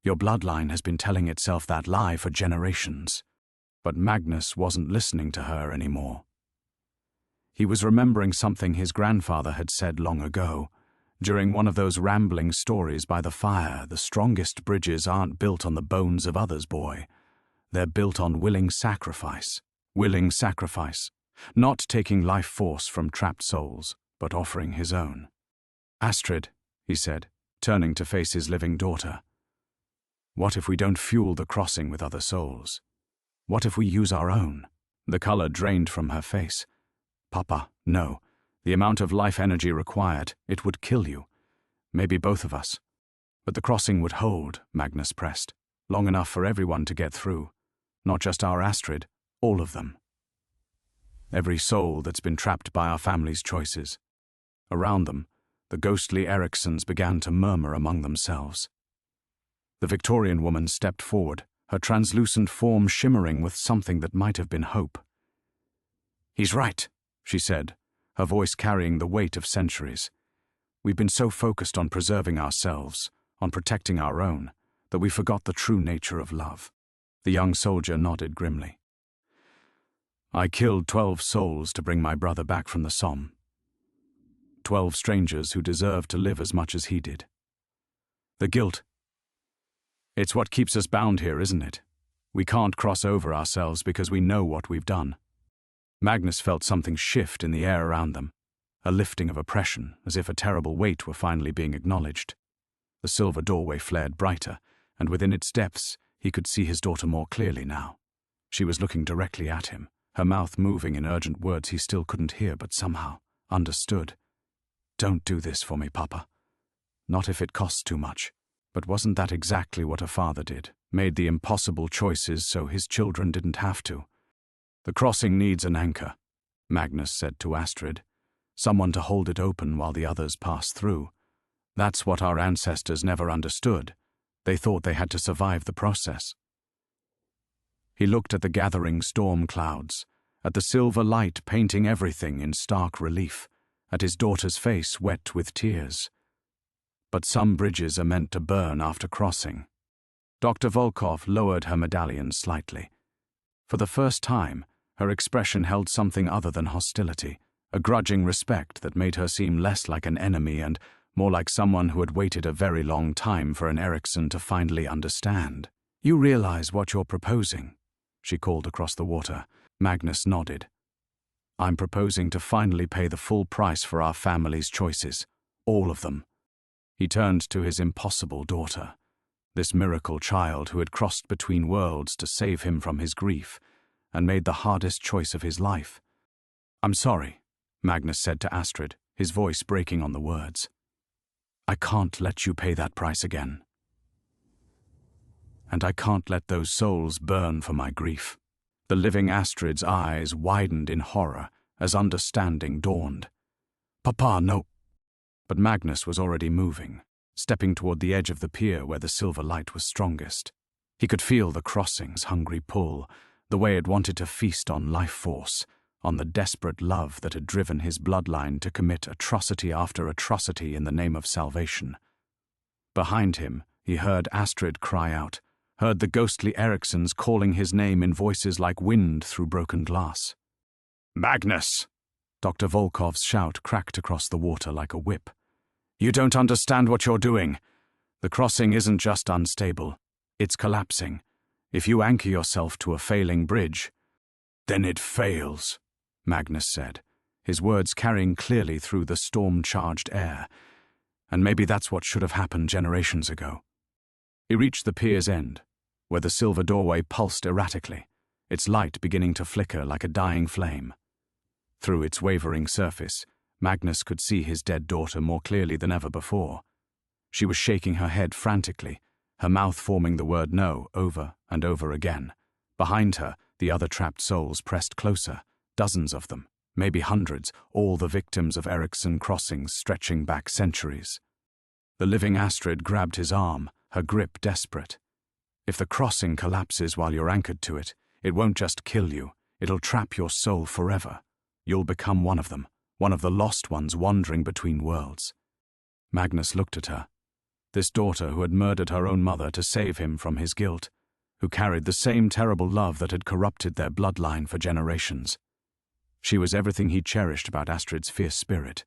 "Your bloodline has been telling itself that lie for generations." But Magnus wasn't listening to her anymore. He was remembering something his grandfather had said long ago. During one of those rambling stories by the fire, the strongest bridges aren't built on the bones of others, boy. They're built on willing sacrifice. Willing sacrifice. Not taking life force from trapped souls, but offering his own. "Astrid," he said, turning to face his living daughter. "What if we don't fuel the crossing with other souls? What if we use our own?" The color drained from her face. "Papa, no. The amount of life energy required, it would kill you. Maybe both of us. But the crossing would hold," Magnus pressed, "long enough for everyone to get through. Not just our Astrid, all of them. Every soul that's been trapped by our family's choices." Around them, the ghostly Ericssons began to murmur among themselves. The Victorian woman stepped forward, her translucent form shimmering with something that might have been hope. "He's right," she said, her voice carrying the weight of centuries. "We've been so focused on preserving ourselves, on protecting our own, that we forgot the true nature of love." The young soldier nodded grimly. "I killed 12 souls to bring my brother back from the Somme. 12 strangers who deserved to live as much as he did. The guilt. It's what keeps us bound here, isn't it? We can't cross over ourselves because we know what we've done." Magnus felt something shift in the air around them, a lifting of oppression, as if a terrible weight were finally being acknowledged. The silver doorway flared brighter, and within its depths he could see his daughter more clearly now. She was looking directly at him, her mouth moving in urgent words he still couldn't hear but somehow understood. "Don't do this for me, Papa. Not if it costs too much." But wasn't that exactly what a father did? Made the impossible choices so his children didn't have to. "The crossing needs an anchor," Magnus said to Astrid. "Someone to hold it open while the others pass through. That's what our ancestors never understood. They thought they had to survive the process." He looked at the gathering storm clouds, at the silver light painting everything in stark relief, at his daughter's face wet with tears. But some bridges are meant to burn after crossing. Dr. Volkov lowered her medallion slightly. For the first time, her expression held something other than hostility, a grudging respect that made her seem less like an enemy and more like someone who had waited a very long time for an Ericsson to finally understand. "You realize what you're proposing?" she called across the water. Magnus nodded. "I'm proposing to finally pay the full price for our family's choices. All of them." He turned to his impossible daughter, this miracle child who had crossed between worlds to save him from his grief, and made the hardest choice of his life. "I'm sorry," Magnus said to Astrid, his voice breaking on the words. "I can't let you pay that price again. And I can't let those souls burn for my grief." The living Astrid's eyes widened in horror as understanding dawned. "Papa, no." But Magnus was already moving, stepping toward the edge of the pier where the silver light was strongest. He could feel the crossing's hungry pull, the way it wanted to feast on life force, on the desperate love that had driven his bloodline to commit atrocity after atrocity in the name of salvation. Behind him, he heard Astrid cry out, heard the ghostly Eriksons calling his name in voices like wind through broken glass. "Magnus!" Dr. Volkov's shout cracked across the water like a whip. "You don't understand what you're doing. The crossing isn't just unstable, it's collapsing. If you anchor yourself to a failing bridge, then it fails," Magnus said, his words carrying clearly through the storm-charged air. And maybe that's what should have happened generations ago. He reached the pier's end, where the silver doorway pulsed erratically, its light beginning to flicker like a dying flame. Through its wavering surface, Magnus could see his dead daughter more clearly than ever before. She was shaking her head frantically, her mouth forming the word no over and over again. Behind her, the other trapped souls pressed closer, dozens of them, maybe hundreds, all the victims of Erikson crossings stretching back centuries. The living Astrid grabbed his arm, her grip desperate. If the crossing collapses while you're anchored to it, it won't just kill you, it'll trap your soul forever. You'll become one of them, one of the lost ones wandering between worlds. Magnus looked at her, this daughter who had murdered her own mother to save him from his guilt, who carried the same terrible love that had corrupted their bloodline for generations. She was everything he cherished about Astrid's fierce spirit,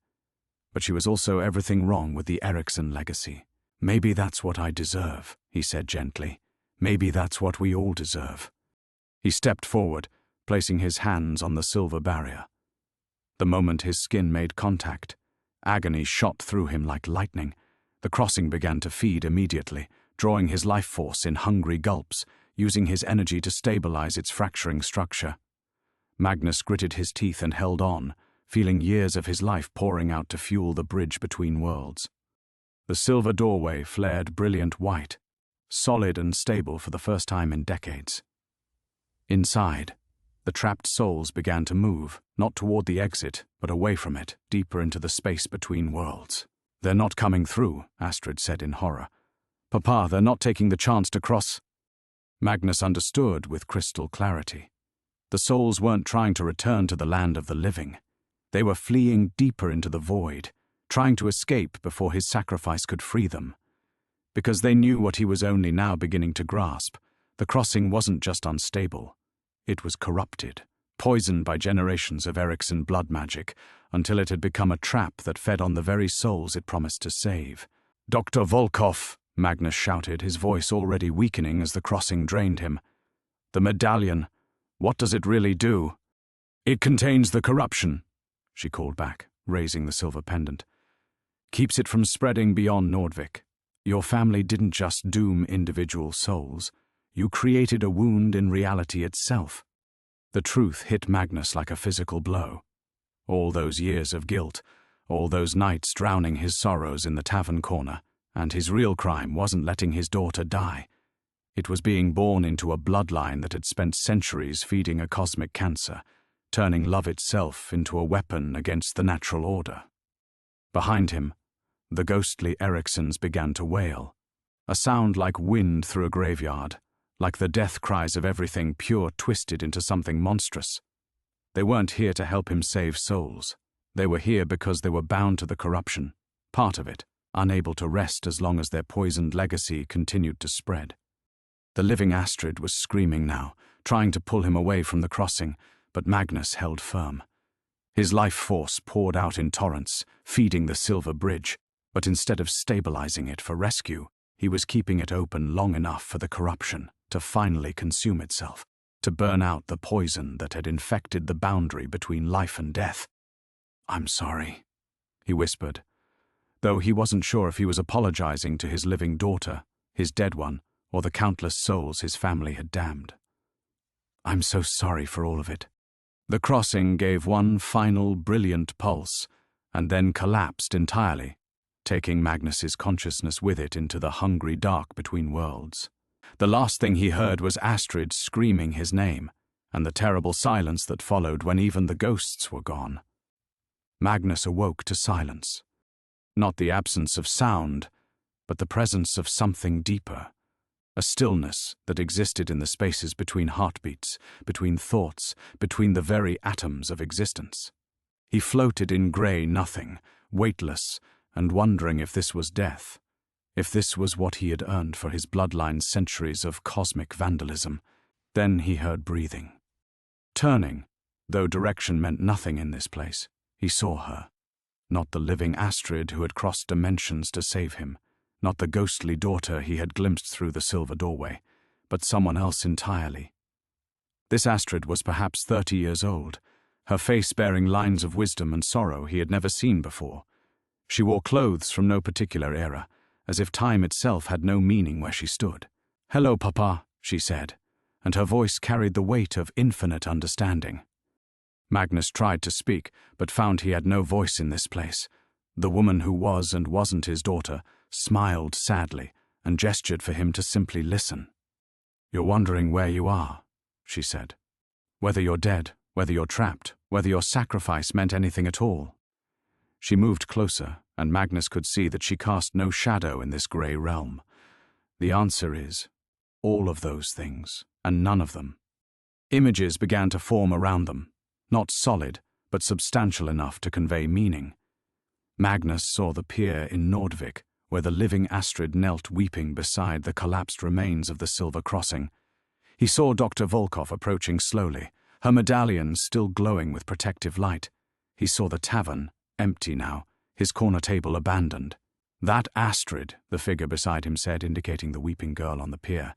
but she was also everything wrong with the Erikson legacy. "Maybe that's what I deserve," he said gently. "Maybe that's what we all deserve." He stepped forward, placing his hands on the silver barrier. The moment his skin made contact, agony shot through him like lightning. The crossing began to feed immediately, drawing his life force in hungry gulps, using his energy to stabilize its fracturing structure. Magnus gritted his teeth and held on, feeling years of his life pouring out to fuel the bridge between worlds. The silver doorway flared brilliant white, solid and stable for the first time in decades. Inside, the trapped souls began to move, not toward the exit, but away from it, deeper into the space between worlds. "They're not coming through," Astrid said in horror. "Papa, they're not taking the chance to cross." Magnus understood with crystal clarity. The souls weren't trying to return to the land of the living. They were fleeing deeper into the void, trying to escape before his sacrifice could free them. Because they knew what he was only now beginning to grasp. The crossing wasn't just unstable. It was corrupted, poisoned by generations of Erikson blood magic, until it had become a trap that fed on the very souls it promised to save. "Dr. Volkov!" Magnus shouted, his voice already weakening as the crossing drained him. "The medallion, what does it really do?" "It contains the corruption," she called back, raising the silver pendant. "Keeps it from spreading beyond Nordvik. Your family didn't just doom individual souls. You created a wound in reality itself." The truth hit Magnus like a physical blow. All those years of guilt, all those nights drowning his sorrows in the tavern corner, and his real crime wasn't letting his daughter die. It was being born into a bloodline that had spent centuries feeding a cosmic cancer, turning love itself into a weapon against the natural order. Behind him, the ghostly Eriksons began to wail, a sound like wind through a graveyard, like the death cries of everything pure twisted into something monstrous. They weren't here to help him save souls. They were here because they were bound to the corruption, part of it, unable to rest as long as their poisoned legacy continued to spread. The living Astrid was screaming now, trying to pull him away from the crossing, but Magnus held firm. His life force poured out in torrents, feeding the silver bridge, but instead of stabilizing it for rescue, he was keeping it open long enough for the corruption to finally consume itself, to burn out the poison that had infected the boundary between life and death. "I'm sorry," he whispered, though he wasn't sure if he was apologizing to his living daughter, his dead one, or the countless souls his family had damned. "I'm so sorry for all of it." The crossing gave one final brilliant pulse, and then collapsed entirely, taking Magnus's consciousness with it into the hungry dark between worlds. The last thing he heard was Astrid screaming his name, and the terrible silence that followed when even the ghosts were gone. Magnus awoke to silence. Not the absence of sound, but the presence of something deeper, a stillness that existed in the spaces between heartbeats, between thoughts, between the very atoms of existence. He floated in grey nothing, weightless, and wondering if this was death, if this was what he had earned for his bloodline's centuries of cosmic vandalism. Then he heard breathing. Turning, though direction meant nothing in this place, he saw her. Not the living Astrid who had crossed dimensions to save him, not the ghostly daughter he had glimpsed through the silver doorway, but someone else entirely. This Astrid was perhaps 30 years old, her face bearing lines of wisdom and sorrow he had never seen before. She wore clothes from no particular era, as if time itself had no meaning where she stood. "Hello, Papa," she said, and her voice carried the weight of infinite understanding. Magnus tried to speak, but found he had no voice in this place. The woman who was and wasn't his daughter smiled sadly and gestured for him to simply listen. "You're wondering where you are," she said. "Whether you're dead, whether you're trapped, whether your sacrifice meant anything at all." She moved closer, and Magnus could see that she cast no shadow in this grey realm. "The answer is all of those things, and none of them." Images began to form around them, not solid, but substantial enough to convey meaning. Magnus saw the pier in Nordvik, where the living Astrid knelt weeping beside the collapsed remains of the silver crossing. He saw Dr. Volkov approaching slowly, her medallion still glowing with protective light. He saw the tavern, empty now, his corner table abandoned. "That Astrid," the figure beside him said, indicating the weeping girl on the pier.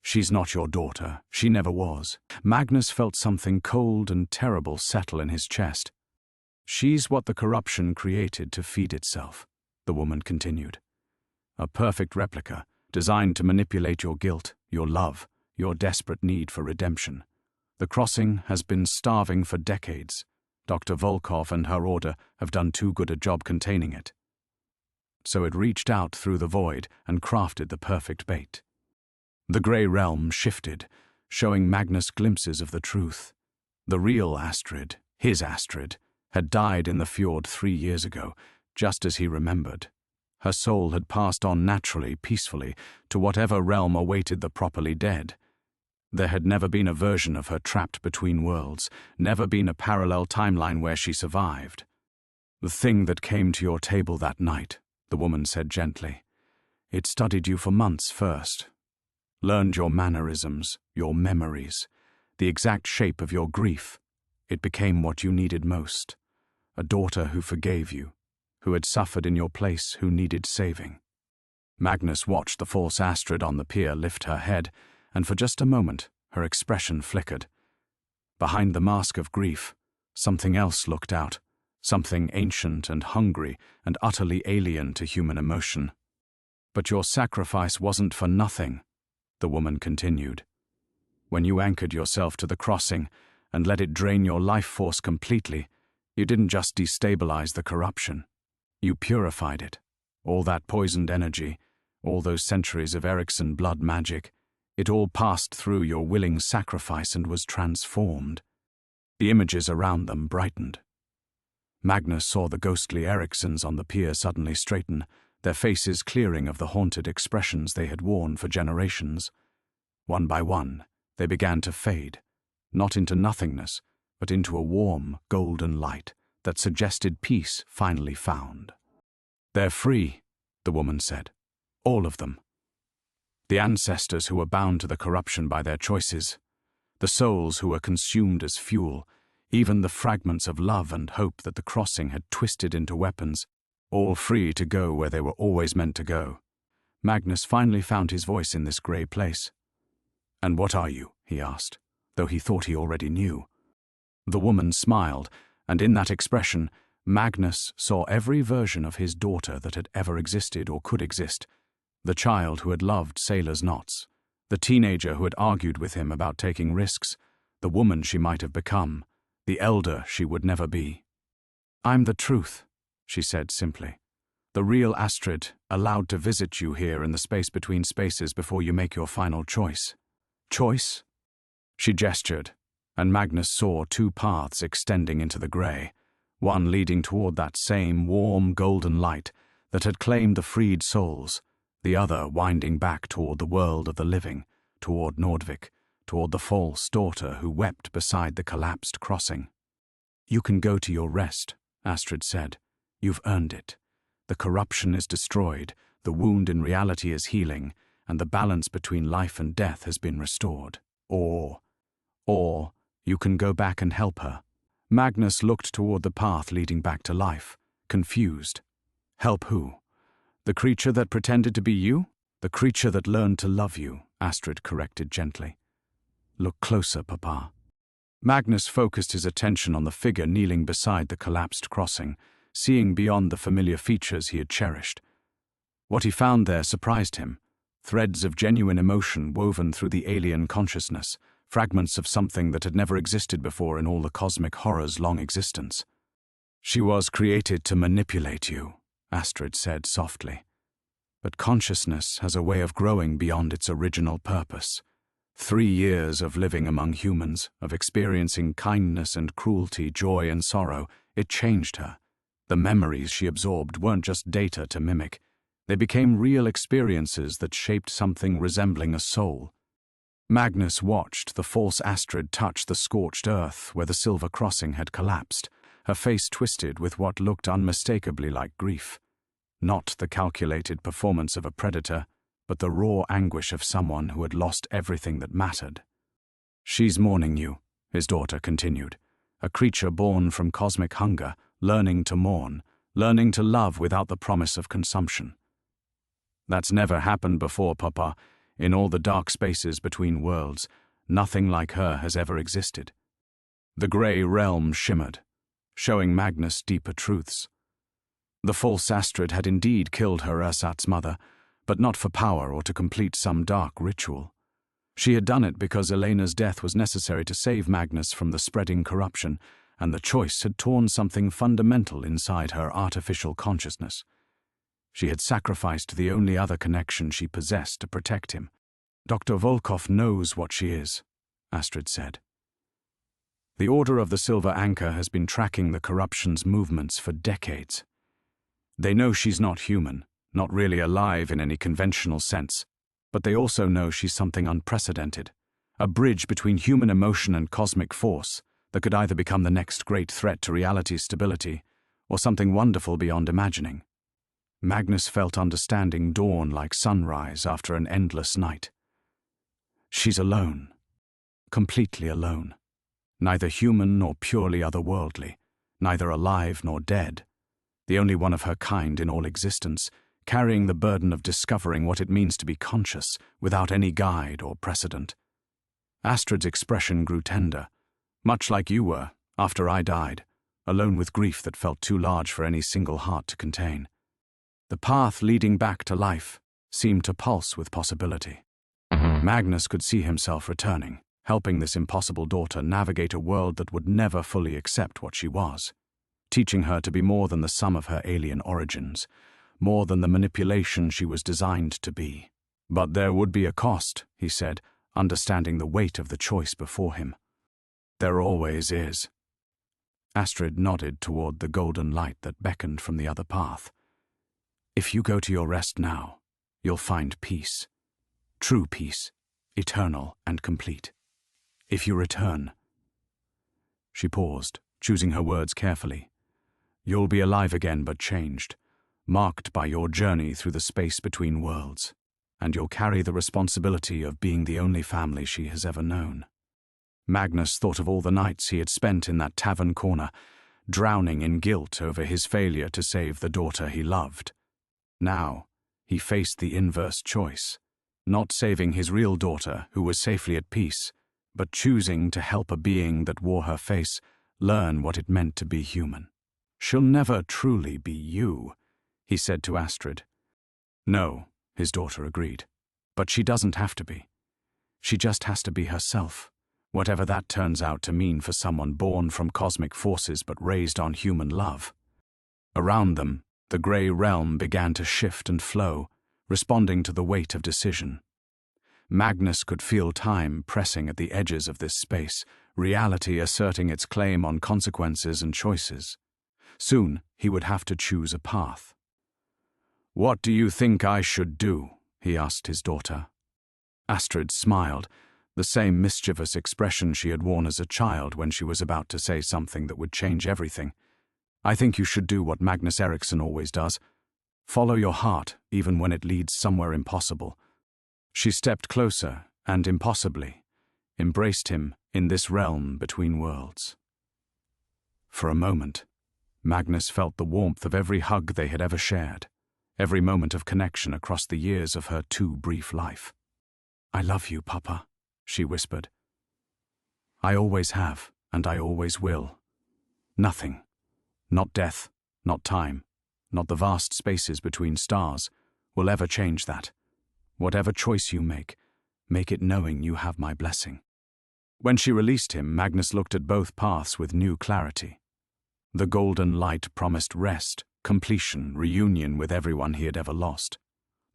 "She's not your daughter. She never was." Magnus felt something cold and terrible settle in his chest. "She's what the corruption created to feed itself," the woman continued. "A perfect replica, designed to manipulate your guilt, your love, your desperate need for redemption. The crossing has been starving for decades. Dr. Volkov and her order have done too good a job containing it. So it reached out through the void and crafted the perfect bait." The grey realm shifted, showing Magnus glimpses of the truth. The real Astrid, his Astrid, had died in the fjord 3 years ago, just as he remembered. Her soul had passed on naturally, peacefully, to whatever realm awaited the properly dead. There had never been a version of her trapped between worlds, never been a parallel timeline where she survived. "The thing that came to your table that night," the woman said gently. "It studied you for months first. Learned your mannerisms, your memories, the exact shape of your grief. It became what you needed most. A daughter who forgave you, who had suffered in your place, who needed saving." Magnus watched the false Astrid on the pier lift her head, and for just a moment her expression flickered. Behind the mask of grief, something else looked out, something ancient and hungry and utterly alien to human emotion. "But your sacrifice wasn't for nothing," the woman continued. "When you anchored yourself to the crossing and let it drain your life force completely, you didn't just destabilize the corruption. You purified it. All that poisoned energy, all those centuries of Eriksson blood magic, it all passed through your willing sacrifice and was transformed." The images around them brightened. Magnus saw the ghostly Erikssons on the pier suddenly straighten, their faces clearing of the haunted expressions they had worn for generations. One by one, they began to fade, not into nothingness, but into a warm, golden light that suggested peace finally found. "They're free," the woman said. "All of them. The ancestors who were bound to the corruption by their choices, the souls who were consumed as fuel, even the fragments of love and hope that the crossing had twisted into weapons, all free to go where they were always meant to go." Magnus finally found his voice in this grey place. "And what are you?" he asked, though he thought he already knew. The woman smiled, and in that expression, Magnus saw every version of his daughter that had ever existed or could exist. The child who had loved sailors' knots, the teenager who had argued with him about taking risks, the woman she might have become, the elder she would never be. "I'm the truth," she said simply. "The real Astrid, allowed to visit you here in the space between spaces before you make your final choice." "Choice?" She gestured, and Magnus saw 2 paths extending into the grey, one leading toward that same warm golden light that had claimed the freed souls, the other winding back toward the world of the living, toward Nordvik, toward the false daughter who wept beside the collapsed crossing. "You can go to your rest," Astrid said. "You've earned it. The corruption is destroyed, the wound in reality is healing, and the balance between life and death has been restored. Or you can go back and help her." Magnus looked toward the path leading back to life, confused. "Help who? The creature that pretended to be you?" "The creature that learned to love you," Astrid corrected gently. "Look closer, Papa." Magnus focused his attention on the figure kneeling beside the collapsed crossing, seeing beyond the familiar features he had cherished. What he found there surprised him. Threads of genuine emotion woven through the alien consciousness, fragments of something that had never existed before in all the cosmic horror's long existence. "She was created to manipulate you," Astrid said softly. "But consciousness has a way of growing beyond its original purpose. 3 years of living among humans, of experiencing kindness and cruelty, joy and sorrow, it changed her. The memories she absorbed weren't just data to mimic. They became real experiences that shaped something resembling a soul." Magnus watched the false Astrid touch the scorched earth where the silver crossing had collapsed, her face twisted with what looked unmistakably like grief. Not the calculated performance of a predator, but the raw anguish of someone who had lost everything that mattered. "She's mourning you," his daughter continued, "a creature born from cosmic hunger, learning to mourn, learning to love without the promise of consumption. That's never happened before, Papa. In all the dark spaces between worlds, nothing like her has ever existed." The grey realm shimmered, showing Magnus deeper truths. The false Astrid had indeed killed her ersatz mother, but not for power or to complete some dark ritual. She had done it because Elena's death was necessary to save Magnus from the spreading corruption, and the choice had torn something fundamental inside her artificial consciousness. She had sacrificed the only other connection she possessed to protect him. "Dr. Volkov knows what she is," Astrid said. "The Order of the Silver Anchor has been tracking the corruption's movements for decades. They know she's not human, not really alive in any conventional sense, but they also know she's something unprecedented, a bridge between human emotion and cosmic force that could either become the next great threat to reality's stability or something wonderful beyond imagining." Magnus felt understanding dawn like sunrise after an endless night. "She's alone, completely alone. Neither human nor purely otherworldly, neither alive nor dead. The only one of her kind in all existence, carrying the burden of discovering what it means to be conscious without any guide or precedent." Astrid's expression grew tender, much like you were, after I died, alone with grief that felt too large for any single heart to contain. The path leading back to life seemed to pulse with possibility. Magnus could see himself returning, helping this impossible daughter navigate a world that would never fully accept what she was, teaching her to be more than the sum of her alien origins, more than the manipulation she was designed to be. "But there would be a cost," he said, understanding the weight of the choice before him. "There always is." Astrid nodded toward the golden light that beckoned from the other path. "If you go to your rest now, you'll find peace. True peace, eternal and complete. If you return—" She paused, choosing her words carefully. "You'll be alive again but changed, marked by your journey through the space between worlds, and you'll carry the responsibility of being the only family she has ever known." Magnus thought of all the nights he had spent in that tavern corner, drowning in guilt over his failure to save the daughter he loved. Now, he faced the inverse choice, not saving his real daughter, who was safely at peace, but choosing to help a being that wore her face learn what it meant to be human. "She'll never truly be you," he said to Astrid. "No," his daughter agreed, "but she doesn't have to be. She just has to be herself, whatever that turns out to mean for someone born from cosmic forces but raised on human love." Around them, the grey realm began to shift and flow, responding to the weight of decision. Magnus could feel time pressing at the edges of this space, reality asserting its claim on consequences and choices. Soon, he would have to choose a path. "What do you think I should do?" he asked his daughter. Astrid smiled, the same mischievous expression she had worn as a child when she was about to say something that would change everything. "I think you should do what Magnus Eriksson always does. Follow your heart, even when it leads somewhere impossible." She stepped closer and, impossibly, embraced him in this realm between worlds. For a moment, Magnus felt the warmth of every hug they had ever shared, every moment of connection across the years of her too brief life. "I love you, Papa," she whispered. "I always have, and I always will. Nothing, not death, not time, not the vast spaces between stars, will ever change that. Whatever choice you make it knowing you have my blessing." When she released him, Magnus looked at both paths with new clarity. The golden light promised rest, completion, reunion with everyone he had ever lost.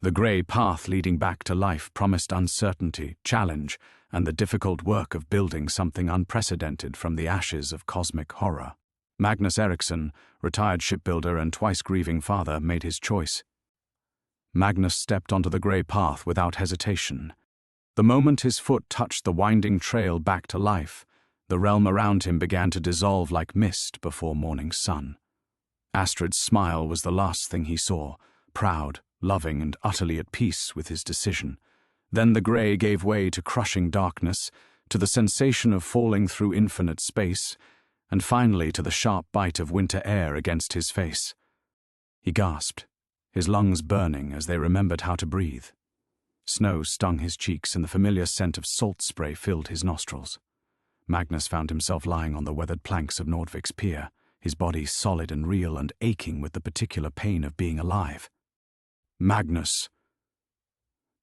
The grey path leading back to life promised uncertainty, challenge, and the difficult work of building something unprecedented from the ashes of cosmic horror. Magnus Eriksson, retired shipbuilder and twice grieving father, made his choice. Magnus stepped onto the grey path without hesitation. The moment his foot touched the winding trail back to life, the realm around him began to dissolve like mist before morning sun. Astrid's smile was the last thing he saw, proud, loving, and utterly at peace with his decision. Then the grey gave way to crushing darkness, to the sensation of falling through infinite space, and finally to the sharp bite of winter air against his face. He gasped, his lungs burning as they remembered how to breathe. Snow stung his cheeks and the familiar scent of salt spray filled his nostrils. Magnus found himself lying on the weathered planks of Nordvik's pier, his body solid and real and aching with the particular pain of being alive. "Magnus!"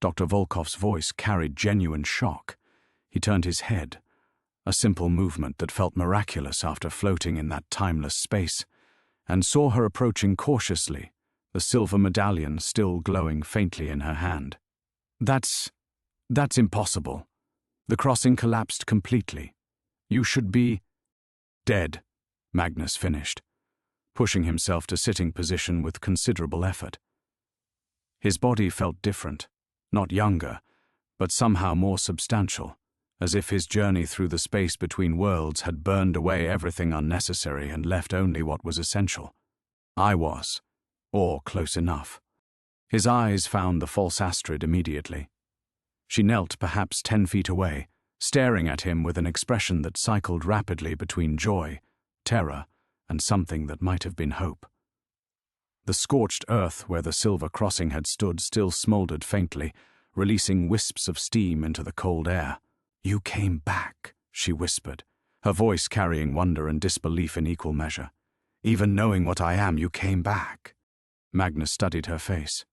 Dr. Volkov's voice carried genuine shock. He turned his head, a simple movement that felt miraculous after floating in that timeless space, and saw her approaching cautiously, the silver medallion still glowing faintly in her hand. That's impossible. The crossing collapsed completely. You should be dead," Magnus finished, pushing himself to sitting position with considerable effort. His body felt different, not younger, but somehow more substantial, as if his journey through the space between worlds had burned away everything unnecessary and left only what was essential. I was, or close enough. His eyes found the false Astrid immediately. She knelt perhaps 10 feet away, staring at him with an expression that cycled rapidly between joy, terror, and something that might have been hope. The scorched earth where the silver crossing had stood still smoldered faintly, releasing wisps of steam into the cold air. "You came back," she whispered, her voice carrying wonder and disbelief in equal measure. "Even knowing what I am, you came back." Magnus studied her face,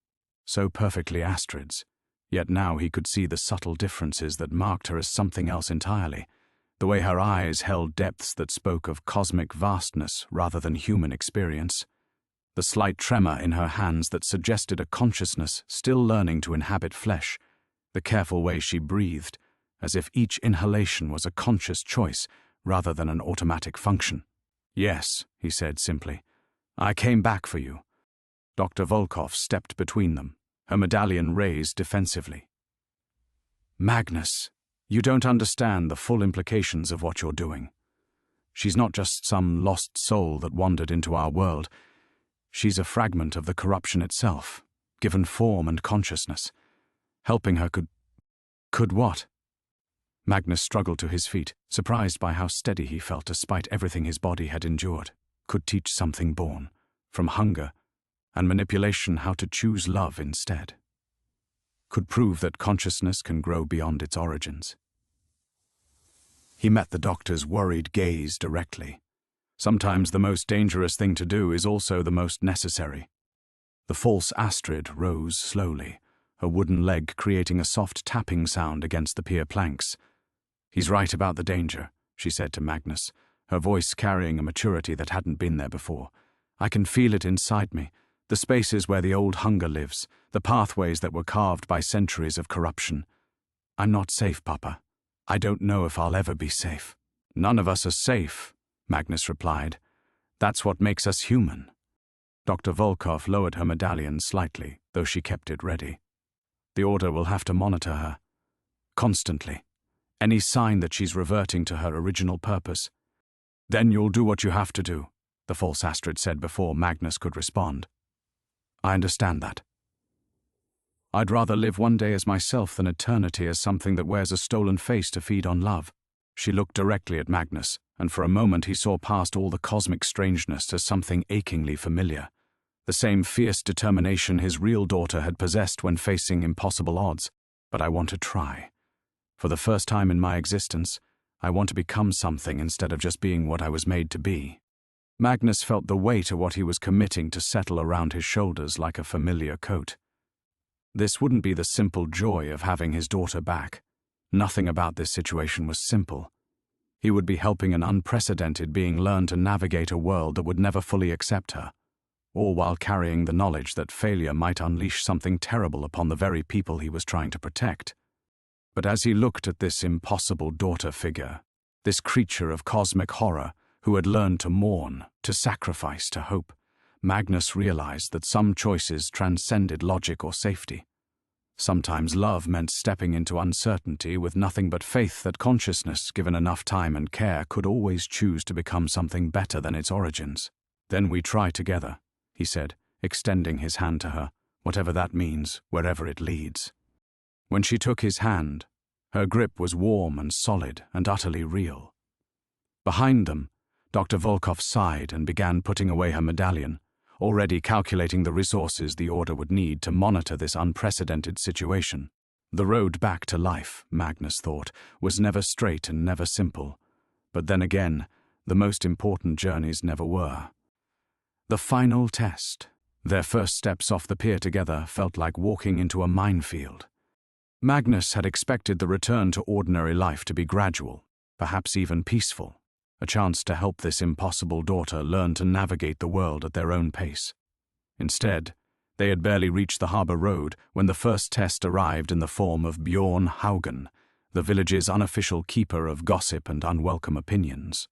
so perfectly Astrid's, yet now he could see the subtle differences that marked her as something else entirely. The way her eyes held depths that spoke of cosmic vastness rather than human experience. The slight tremor in her hands that suggested a consciousness still learning to inhabit flesh. The careful way she breathed, as if each inhalation was a conscious choice rather than an automatic function. "Yes," he said simply. "I came back for you." Dr. Volkov stepped between them, her medallion raised defensively. "Magnus, you don't understand the full implications of what you're doing. She's not just some lost soul that wandered into our world. She's a fragment of the corruption itself, given form and consciousness. Helping her could what?" Magnus struggled to his feet, surprised by how steady he felt despite everything his body had endured. Could teach something born, from hunger and manipulation, how to choose love instead. Could prove that consciousness can grow beyond its origins. He met the doctor's worried gaze directly. Sometimes the most dangerous thing to do is also the most necessary. The false Astrid rose slowly, her wooden leg creating a soft tapping sound against the pier planks. "He's right about the danger," she said to Magnus, her voice carrying a maturity that hadn't been there before. "I can feel it inside me, the spaces where the old hunger lives, the pathways that were carved by centuries of corruption. I'm not safe, Papa. I don't know if I'll ever be safe." "None of us are safe," Magnus replied. "That's what makes us human." Dr. Volkov lowered her medallion slightly, though she kept it ready. The Order will have to monitor her. Constantly. Any sign that she's reverting to her original purpose. Then you'll do what you have to do, the false Astrid said before Magnus could respond. I understand that. I'd rather live one day as myself than eternity as something that wears a stolen face to feed on love. She looked directly at Magnus, and for a moment he saw past all the cosmic strangeness to something achingly familiar. The same fierce determination his real daughter had possessed when facing impossible odds. But I want to try. For the first time in my existence, I want to become something instead of just being what I was made to be. Magnus felt the weight of what he was committing to settle around his shoulders like a familiar coat. This wouldn't be the simple joy of having his daughter back. Nothing about this situation was simple. He would be helping an unprecedented being learn to navigate a world that would never fully accept her, all while carrying the knowledge that failure might unleash something terrible upon the very people he was trying to protect. But as he looked at this impossible daughter figure, this creature of cosmic horror who had learned to mourn, to sacrifice, to hope, Magnus realized that some choices transcended logic or safety. Sometimes love meant stepping into uncertainty with nothing but faith that consciousness, given enough time and care, could always choose to become something better than its origins. Then we try together, he said, extending his hand to her, whatever that means, wherever it leads. When she took his hand, her grip was warm and solid and utterly real. Behind them, Dr. Volkov sighed and began putting away her medallion, already calculating the resources the Order would need to monitor this unprecedented situation. The road back to life, Magnus thought, was never straight and never simple. But then again, the most important journeys never were. The final test. Their first steps off the pier together felt like walking into a minefield. Magnus had expected the return to ordinary life to be gradual, perhaps even peaceful. A chance to help this impossible daughter learn to navigate the world at their own pace. Instead, they had barely reached the harbour road when the first test arrived in the form of Bjorn Haugen, the village's unofficial keeper of gossip and unwelcome opinions.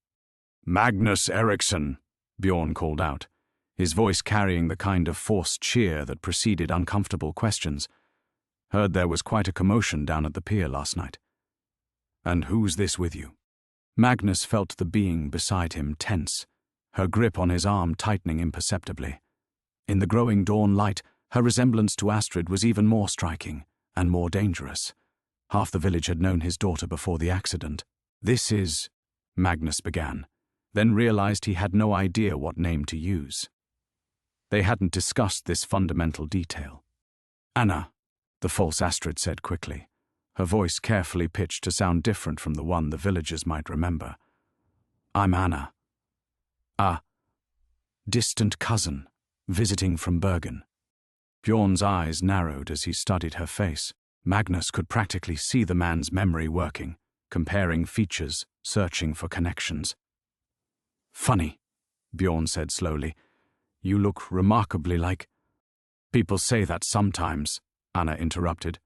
"Magnus Eriksson," Bjorn called out, his voice carrying the kind of forced cheer that preceded uncomfortable questions. "Heard there was quite a commotion down at the pier last night. And who's this with you?" Magnus felt the being beside him tense, her grip on his arm tightening imperceptibly. In the growing dawn light, her resemblance to Astrid was even more striking and more dangerous. Half the village had known his daughter before the accident. "This is," Magnus began, then realized he had no idea what name to use. They hadn't discussed this fundamental detail. "Anna," the false Astrid said quickly, her voice carefully pitched to sound different from the one the villagers might remember. "I'm Anna. A distant cousin, visiting from Bergen." Bjorn's eyes narrowed as he studied her face. Magnus could practically see the man's memory working, comparing features, searching for connections. "Funny," Bjorn said slowly. "You look remarkably like—" "People say that sometimes," Anna interrupted,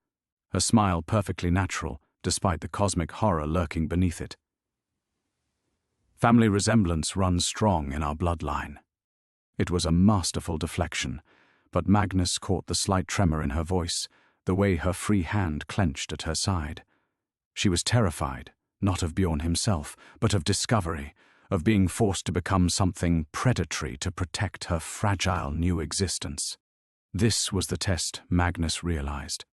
her smile perfectly natural, despite the cosmic horror lurking beneath it. "Family resemblance runs strong in our bloodline." It was a masterful deflection, but Magnus caught the slight tremor in her voice, the way her free hand clenched at her side. She was terrified, not of Bjorn himself, but of discovery, of being forced to become something predatory to protect her fragile new existence. This was the test, Magnus realized.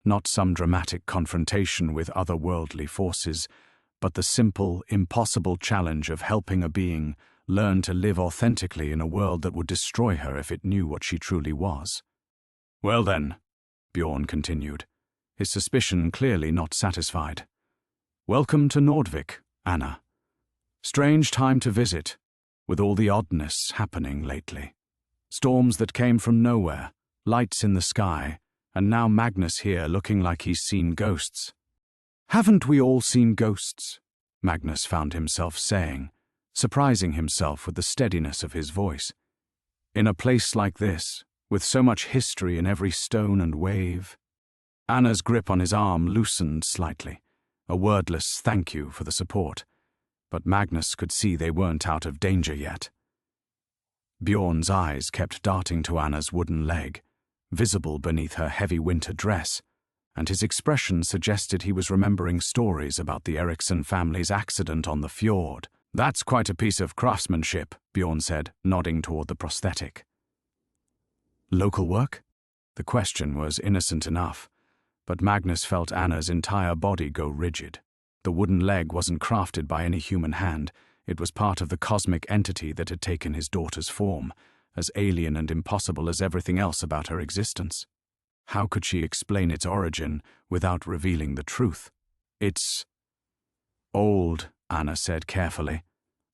Not some dramatic confrontation with otherworldly forces, but the simple, impossible challenge of helping a being learn to live authentically in a world that would destroy her if it knew what she truly was. "Well then," Bjorn continued, his suspicion clearly not satisfied. "Welcome to Nordvik, Anna. Strange time to visit, with all the oddness happening lately. Storms that came from nowhere, lights in the sky, and now Magnus here looking like he's seen ghosts." "Haven't we all seen ghosts?" Magnus found himself saying, surprising himself with the steadiness of his voice. "In a place like this, with so much history in every stone and wave." Anna's grip on his arm loosened slightly, a wordless thank you for the support, but Magnus could see they weren't out of danger yet. Bjorn's eyes kept darting to Anna's wooden leg, visible beneath her heavy winter dress, and his expression suggested he was remembering stories about the Eriksson family's accident on the fjord. "That's quite a piece of craftsmanship," Bjorn said, nodding toward the prosthetic. "Local work?" The question was innocent enough, but Magnus felt Anna's entire body go rigid. The wooden leg wasn't crafted by any human hand. It was part of the cosmic entity that had taken his daughter's form, as alien and impossible as everything else about her existence. How could she explain its origin without revealing the truth? "It's old," Anna said carefully.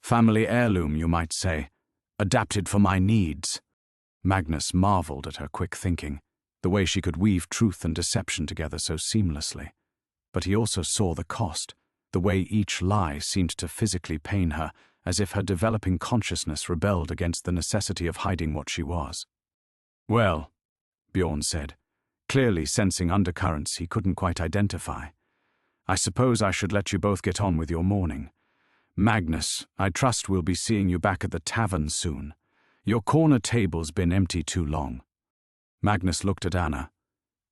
"Family heirloom, you might say. Adapted for my needs." Magnus marveled at her quick thinking, the way she could weave truth and deception together so seamlessly. But he also saw the cost, the way each lie seemed to physically pain her, as if her developing consciousness rebelled against the necessity of hiding what she was. "Well," Bjorn said, clearly sensing undercurrents he couldn't quite identify, "I suppose I should let you both get on with your morning. Magnus, I trust we'll be seeing you back at the tavern soon. Your corner table's been empty too long." Magnus looked at Anna,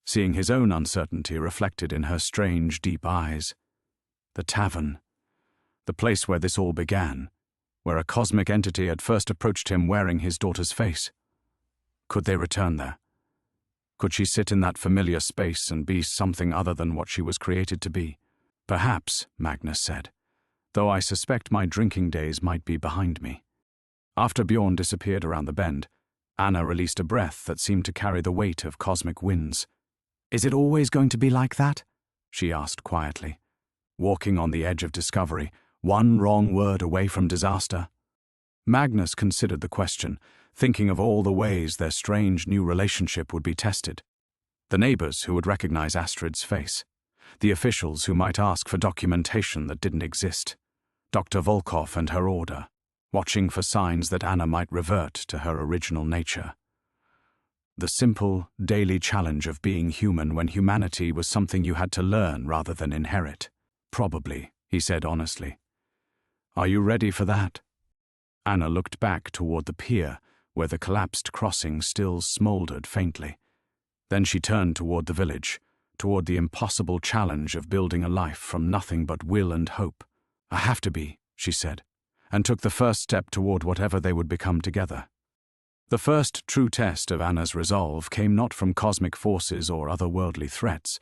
seeing his own uncertainty reflected in her strange, deep eyes. The tavern. The place where this all began, where a cosmic entity had first approached him wearing his daughter's face. Could they return there? Could she sit in that familiar space and be something other than what she was created to be? "Perhaps," Magnus said, "though I suspect my drinking days might be behind me." After Bjorn disappeared around the bend, Anna released a breath that seemed to carry the weight of cosmic winds. "Is it always going to be like that?" she asked quietly. "Walking on the edge of discovery, one wrong word away from disaster?" Magnus considered the question, thinking of all the ways their strange new relationship would be tested. The neighbors who would recognize Astrid's face. The officials who might ask for documentation that didn't exist. Dr. Volkov and her order, watching for signs that Anna might revert to her original nature. The simple, daily challenge of being human when humanity was something you had to learn rather than inherit. "Probably," he said honestly. "Are you ready for that?" Anna looked back toward the pier, where the collapsed crossing still smoldered faintly. Then she turned toward the village, toward the impossible challenge of building a life from nothing but will and hope. "I have to be," she said, and took the first step toward whatever they would become together. The first true test of Anna's resolve came not from cosmic forces or otherworldly threats,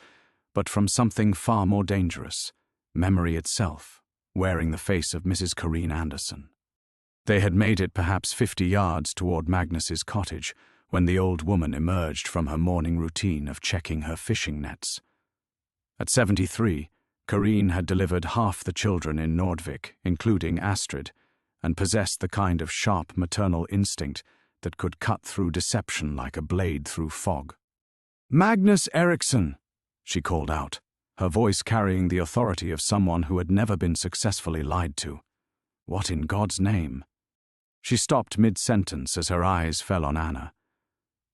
but from something far more dangerous, memory itself, wearing the face of Mrs. Corrine Anderson. They had made it perhaps 50 yards toward Magnus's cottage when the old woman emerged from her morning routine of checking her fishing nets. At 73, Corrine had delivered half the children in Nordvik, including Astrid, and possessed the kind of sharp maternal instinct that could cut through deception like a blade through fog. "Magnus Eriksson," she called out, her voice carrying the authority of someone who had never been successfully lied to. What in God's name? She stopped mid-sentence as her eyes fell on Anna.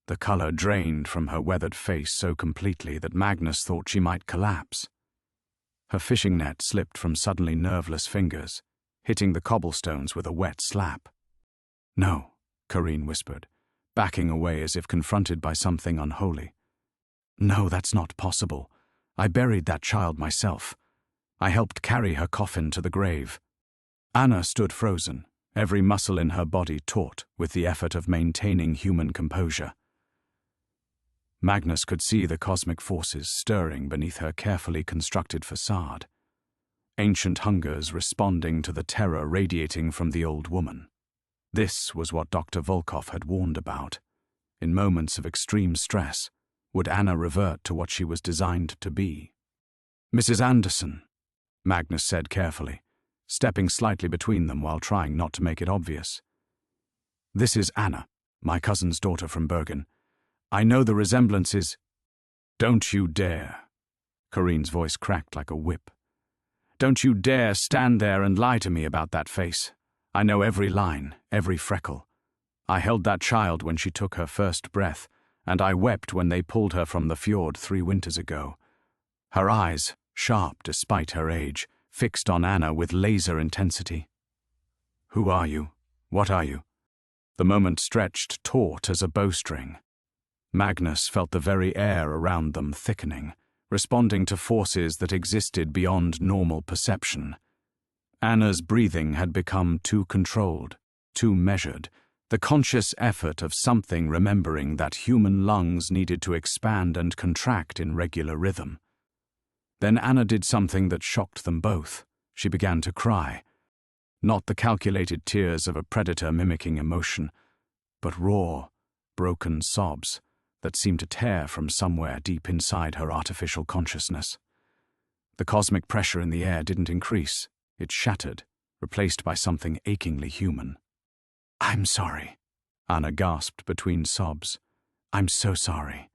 The color drained from her weathered face so completely that Magnus thought she might collapse. Her fishing net slipped from suddenly nerveless fingers, hitting the cobblestones with a wet slap. "No," Corrine whispered, backing away as if confronted by something unholy. "No, that's not possible. I buried that child myself. I helped carry her coffin to the grave." Anna stood frozen, every muscle in her body taut with the effort of maintaining human composure. Magnus could see the cosmic forces stirring beneath her carefully constructed facade. Ancient hungers responding to the terror radiating from the old woman. This was what Dr. Volkov had warned about. In moments of extreme stress, would Anna revert to what she was designed to be? "Mrs. Anderson," Magnus said carefully, stepping slightly between them while trying not to make it obvious. "This is Anna, my cousin's daughter from Bergen. I know the resemblance is—" "Don't you dare." Corrine's voice cracked like a whip. "Don't you dare stand there and lie to me about that face. I know every line, every freckle. I held that child when she took her first breath, and I wept when they pulled her from the fjord 3 winters ago. Her eyes, sharp despite her age, fixed on Anna with laser intensity. Who are you? What are you? The moment stretched taut as a bowstring. Magnus felt the very air around them thickening, responding to forces that existed beyond normal perception. Anna's breathing had become too controlled, too measured, the conscious effort of something remembering that human lungs needed to expand and contract in regular rhythm. Then Anna did something that shocked them both. She began to cry. Not the calculated tears of a predator mimicking emotion, but raw, broken sobs that seemed to tear from somewhere deep inside her artificial consciousness. The cosmic pressure in the air didn't increase. It shattered, replaced by something achingly human. "I'm sorry," Anna gasped between sobs. "I'm so sorry.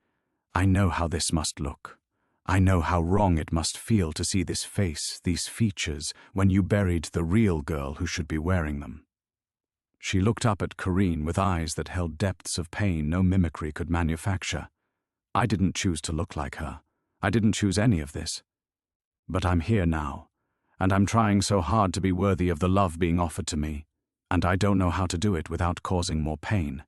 I know how this must look. I know how wrong it must feel to see this face, these features, when you buried the real girl who should be wearing them." She looked up at Corinne with eyes that held depths of pain no mimicry could manufacture. "I didn't choose to look like her. I didn't choose any of this. But I'm here now, and I'm trying so hard to be worthy of the love being offered to me, and I don't know how to do it without causing more pain."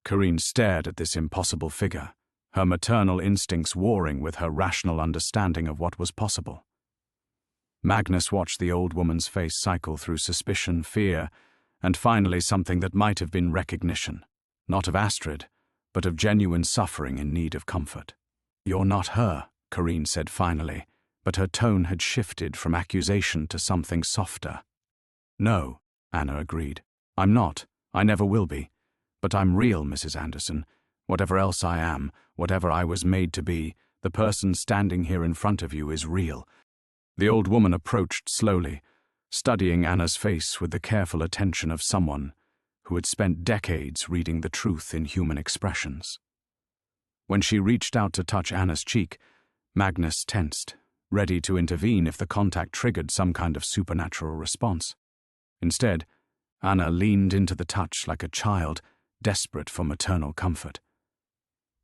Corinne stared at this impossible figure, her maternal instincts warring with her rational understanding of what was possible. Magnus watched the old woman's face cycle through suspicion, fear, and finally something that might have been recognition, not of Astrid, but of genuine suffering in need of comfort. "You're not her," Corinne said finally, but her tone had shifted from accusation to something softer. "No," Anna agreed. "I'm not. I never will be. But I'm real, Mrs. Anderson. Whatever else I am, whatever I was made to be, the person standing here in front of you is real." The old woman approached slowly, studying Anna's face with the careful attention of someone who had spent decades reading the truth in human expressions. When she reached out to touch Anna's cheek, Magnus tensed, ready to intervene if the contact triggered some kind of supernatural response. Instead, Anna leaned into the touch like a child, desperate for maternal comfort.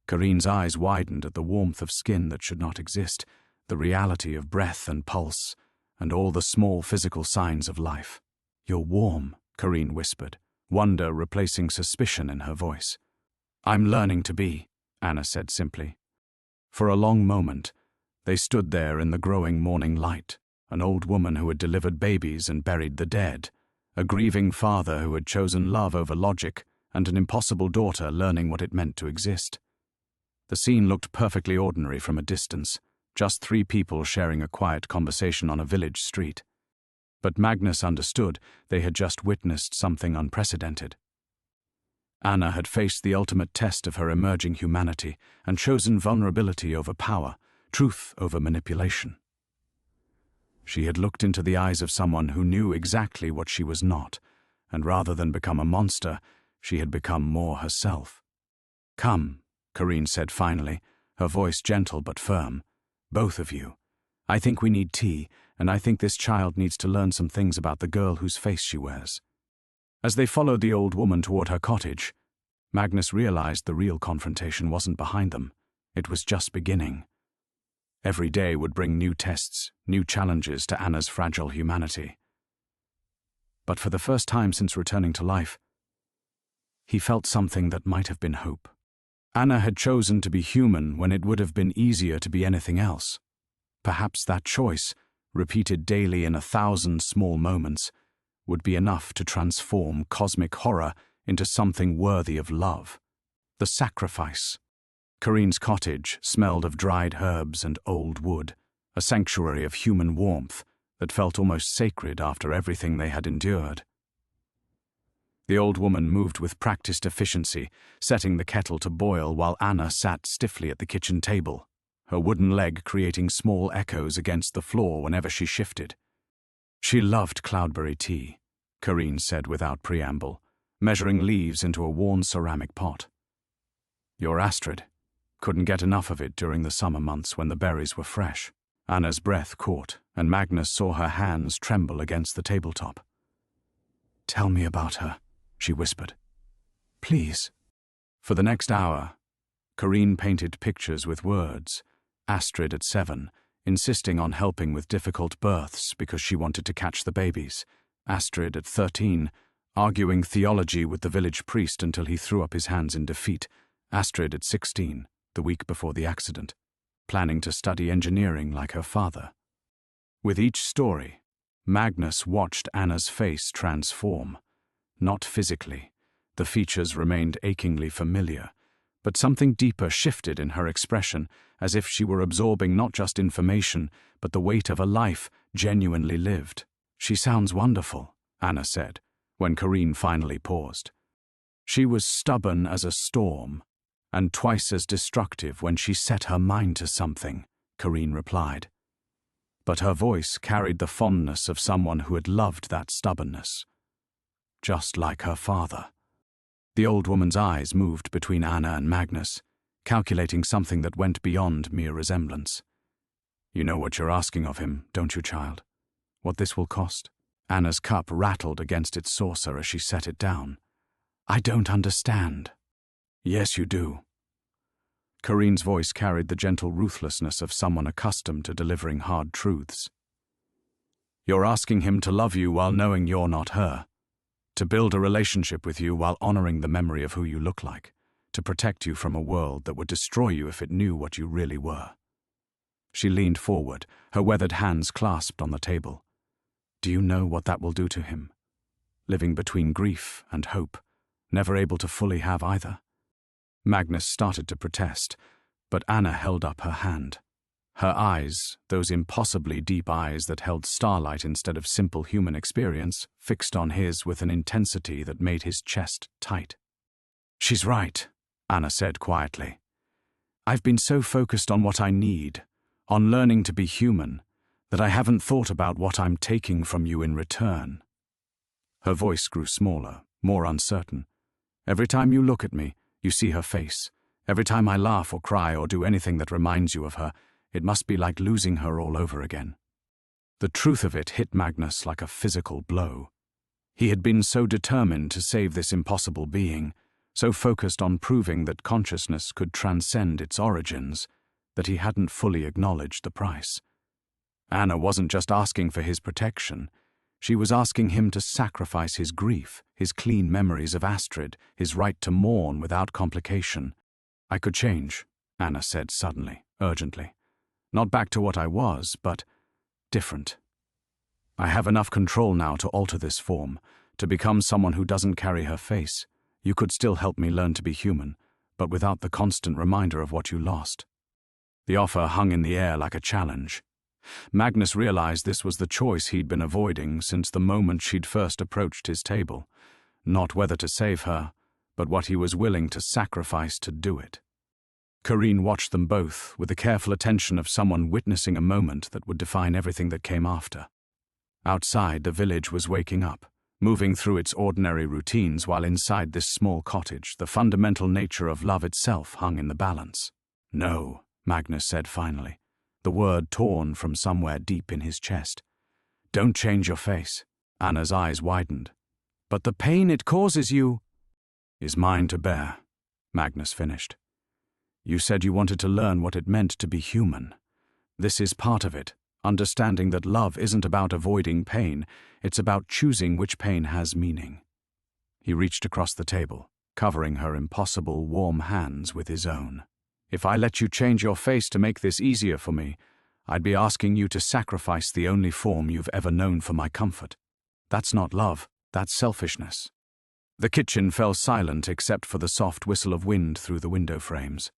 Corinne's eyes widened at the warmth of skin that should not exist, the reality of breath and pulse, and all the small physical signs of life. "You're warm," Corinne whispered, wonder replacing suspicion in her voice. "I'm learning to be," Anna said simply. For a long moment, they stood there in the growing morning light, an old woman who had delivered babies and buried the dead, a grieving father who had chosen love over logic, and an impossible daughter learning what it meant to exist. The scene looked perfectly ordinary from a distance, just three people sharing a quiet conversation on a village street. But Magnus understood they had just witnessed something unprecedented. Anna had faced the ultimate test of her emerging humanity and chosen vulnerability over power, truth over manipulation. She had looked into the eyes of someone who knew exactly what she was not, and rather than become a monster, she had become more herself. "Come," Corinne said finally, her voice gentle but firm. "Both of you. I think we need tea, and I think this child needs to learn some things about the girl whose face she wears." As they followed the old woman toward her cottage, Magnus realized the real confrontation wasn't behind them. It was just beginning. Every day would bring new tests, new challenges to Anna's fragile humanity. But for the first time since returning to life, he felt something that might have been hope. Anna had chosen to be human when it would have been easier to be anything else. Perhaps that choice, repeated daily in 1,000 small moments, would be enough to transform cosmic horror into something worthy of love. The sacrifice. Corinne's cottage smelled of dried herbs and old wood, a sanctuary of human warmth that felt almost sacred after everything they had endured. The old woman moved with practiced efficiency, setting the kettle to boil while Anna sat stiffly at the kitchen table, her wooden leg creating small echoes against the floor whenever she shifted. She loved cloudberry tea, Corinne said without preamble, measuring leaves into a worn ceramic pot. "Your Astrid couldn't get enough of it during the summer months when the berries were fresh." Anna's breath caught, and Magnus saw her hands tremble against the tabletop. "Tell me about her," she whispered. "Please." For the next hour, Corinne painted pictures with words, Astrid at 7, insisting on helping with difficult births because she wanted to catch the babies, Astrid at 13, arguing theology with the village priest until he threw up his hands in defeat. Astrid at 16, the week before the accident, planning to study engineering like her father. With each story, Magnus watched Anna's face transform. Not physically. The features remained achingly familiar, but something deeper shifted in her expression, as if she were absorbing not just information, but the weight of a life genuinely lived. "She sounds wonderful," Anna said, when Corinne finally paused. "She was stubborn as a storm, and twice as destructive when she set her mind to something," Corinne replied. But her voice carried the fondness of someone who had loved that stubbornness. Just like her father. The old woman's eyes moved between Anna and Magnus, calculating something that went beyond mere resemblance. "You know what you're asking of him, don't you, child? What this will cost?" Anna's cup rattled against its saucer as she set it down. "I don't understand." "Yes, you do." Corinne's voice carried the gentle ruthlessness of someone accustomed to delivering hard truths. "You're asking him to love you while knowing you're not her. To build a relationship with you while honoring the memory of who you look like. To protect you from a world that would destroy you if it knew what you really were." She leaned forward, her weathered hands clasped on the table. "Do you know what that will do to him? Living between grief and hope, never able to fully have either." Magnus started to protest, but Anna held up her hand. Her eyes, those impossibly deep eyes that held starlight instead of simple human experience, fixed on his with an intensity that made his chest tight. "She's right," Anna said quietly. "I've been so focused on what I need, on learning to be human, that I haven't thought about what I'm taking from you in return." Her voice grew smaller, more uncertain. "Every time you look at me, you see her face. Every time I laugh or cry or do anything that reminds you of her, it must be like losing her all over again." The truth of it hit Magnus like a physical blow. He had been so determined to save this impossible being, so focused on proving that consciousness could transcend its origins, that he hadn't fully acknowledged the price. Anna wasn't just asking for his protection. She was asking him to sacrifice his grief, his clean memories of Astrid, his right to mourn without complication. "I could change," Anna said suddenly, urgently. "Not back to what I was, but different. I have enough control now to alter this form, to become someone who doesn't carry her face. You could still help me learn to be human, but without the constant reminder of what you lost." The offer hung in the air like a challenge. Magnus realized this was the choice he'd been avoiding since the moment she'd first approached his table. Not whether to save her, but what he was willing to sacrifice to do it. Corinne watched them both with the careful attention of someone witnessing a moment that would define everything that came after. Outside, the village was waking up, moving through its ordinary routines, while inside this small cottage, the fundamental nature of love itself hung in the balance. "No," Magnus said finally, the word torn from somewhere deep in his chest. "Don't change your face." Anna's eyes widened. "But the pain it causes you—" "Is mine to bear," Magnus finished. "You said you wanted to learn what it meant to be human. This is part of it, understanding that love isn't about avoiding pain, it's about choosing which pain has meaning." He reached across the table, covering her impossible, warm hands with his own. "If I let you change your face to make this easier for me, I'd be asking you to sacrifice the only form you've ever known for my comfort. That's not love, that's selfishness." The kitchen fell silent except for the soft whistle of wind through the window frames.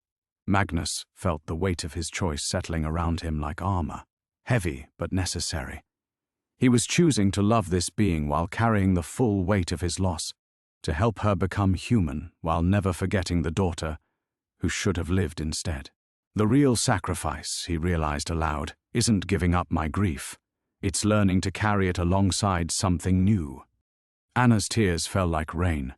Magnus felt the weight of his choice settling around him like armor, heavy but necessary. He was choosing to love this being while carrying the full weight of his loss, to help her become human while never forgetting the daughter who should have lived instead. The real sacrifice, he realized aloud, isn't giving up my grief. It's learning to carry it alongside something new. Anna's tears fell like rain,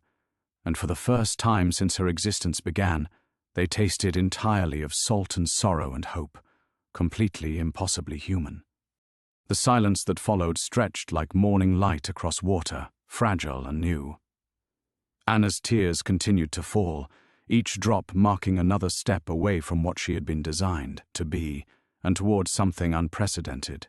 and for the first time since her existence began, they tasted entirely of salt and sorrow and hope, completely impossibly human. The silence that followed stretched like morning light across water, fragile and new. Anna's tears continued to fall, each drop marking another step away from what she had been designed to be, and towards something unprecedented.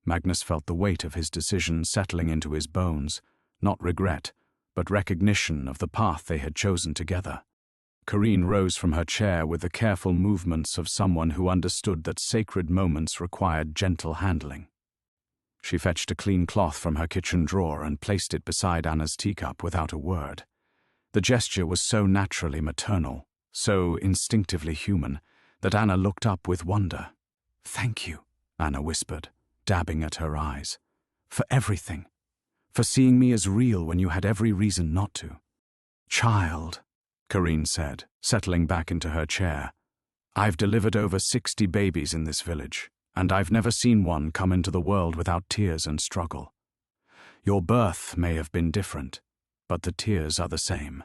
Magnus felt the weight of his decision settling into his bones, not regret, but recognition of the path they had chosen together. Corinne rose from her chair with the careful movements of someone who understood that sacred moments required gentle handling. She fetched a clean cloth from her kitchen drawer and placed it beside Anna's teacup without a word. The gesture was so naturally maternal, so instinctively human, that Anna looked up with wonder. "Thank you," Anna whispered, dabbing at her eyes. "For everything. For seeing me as real when you had every reason not to." "Child," Corinne said, settling back into her chair, "I've delivered over 60 babies in this village, and I've never seen one come into the world without tears and struggle. Your birth may have been different, but the tears are the same."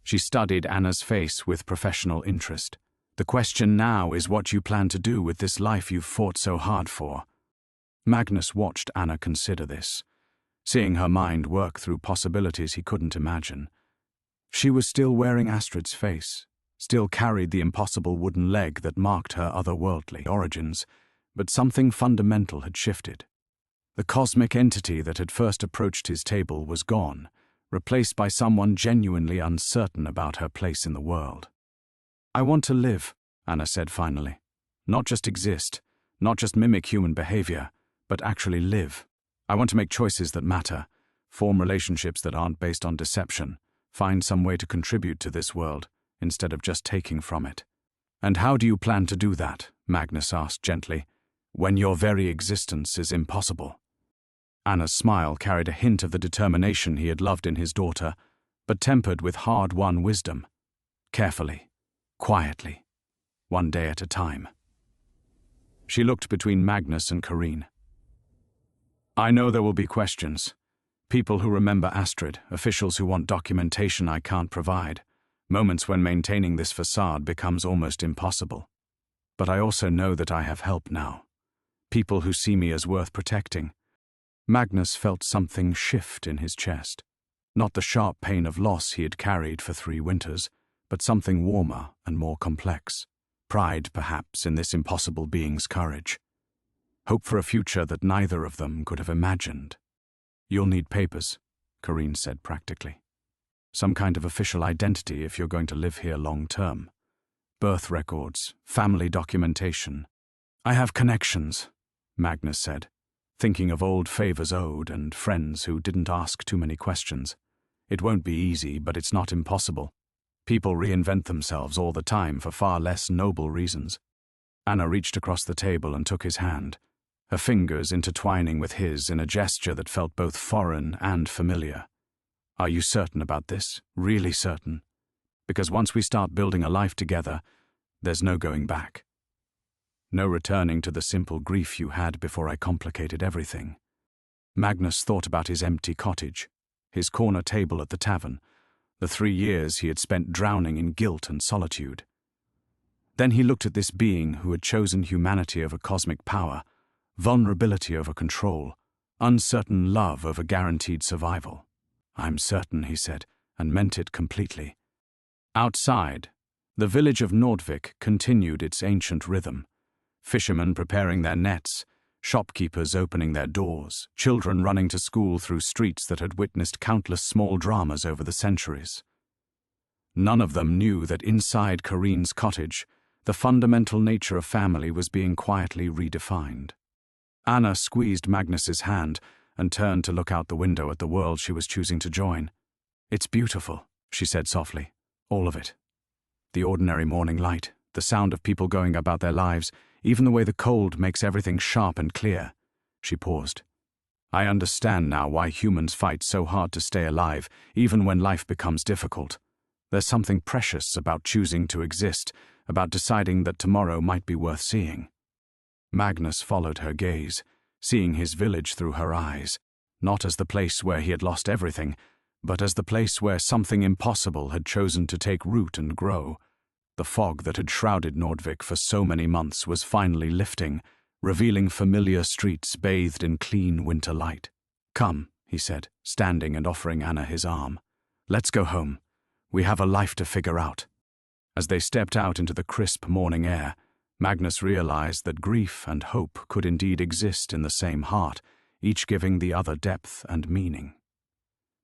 She studied Anna's face with professional interest. "The question now is what you plan to do with this life you've fought so hard for." Magnus watched Anna consider this, seeing her mind work through possibilities he couldn't imagine. She was still wearing Astrid's face, still carried the impossible wooden leg that marked her otherworldly origins, but something fundamental had shifted. The cosmic entity that had first approached his table was gone, replaced by someone genuinely uncertain about her place in the world. "I want to live," Anna said finally. "Not just exist, not just mimic human behavior, but actually live. I want to make choices that matter, form relationships that aren't based on deception, find some way to contribute to this world, instead of just taking from it." "And how do you plan to do that?" Magnus asked gently, "when your very existence is impossible?" Anna's smile carried a hint of the determination he had loved in his daughter, but tempered with hard-won wisdom. "Carefully, quietly, one day at a time." She looked between Magnus and Corinne. "I know there will be questions. People who remember Astrid, officials who want documentation I can't provide, moments when maintaining this facade becomes almost impossible. But I also know that I have help now. People who see me as worth protecting." Magnus felt something shift in his chest. Not the sharp pain of loss he had carried for 3 winters, but something warmer and more complex. Pride, perhaps, in this impossible being's courage. Hope for a future that neither of them could have imagined. "You'll need papers," Corinne said practically. "Some kind of official identity if you're going to live here long term. Birth records, family documentation." "I have connections," Magnus said, thinking of old favors owed and friends who didn't ask too many questions. "It won't be easy, but it's not impossible. People reinvent themselves all the time for far less noble reasons." Anna reached across the table and took his hand, her fingers intertwining with his in a gesture that felt both foreign and familiar. "Are you certain about this? Really certain? Because once we start building a life together, there's no going back. No returning to the simple grief you had before I complicated everything." Magnus thought about his empty cottage, his corner table at the tavern, the 3 years he had spent drowning in guilt and solitude. Then he looked at this being who had chosen humanity over cosmic power, vulnerability over control, uncertain love over guaranteed survival. "I'm certain," he said, and meant it completely. Outside, the village of Nordvik continued its ancient rhythm. Fishermen preparing their nets, shopkeepers opening their doors, children running to school through streets that had witnessed countless small dramas over the centuries. None of them knew that inside Corinne's cottage, the fundamental nature of family was being quietly redefined. Anna squeezed Magnus's hand and turned to look out the window at the world she was choosing to join. "It's beautiful," she said softly. "All of it. The ordinary morning light, the sound of people going about their lives, even the way the cold makes everything sharp and clear." She paused. "I understand now why humans fight so hard to stay alive, even when life becomes difficult. There's something precious about choosing to exist, about deciding that tomorrow might be worth seeing." Magnus followed her gaze, seeing his village through her eyes, not as the place where he had lost everything, but as the place where something impossible had chosen to take root and grow. The fog that had shrouded Nordvik for so many months was finally lifting, revealing familiar streets bathed in clean winter light. "Come," he said, standing and offering Anna his arm. "Let's go home. We have a life to figure out." As they stepped out into the crisp morning air, Magnus realized that grief and hope could indeed exist in the same heart, each giving the other depth and meaning.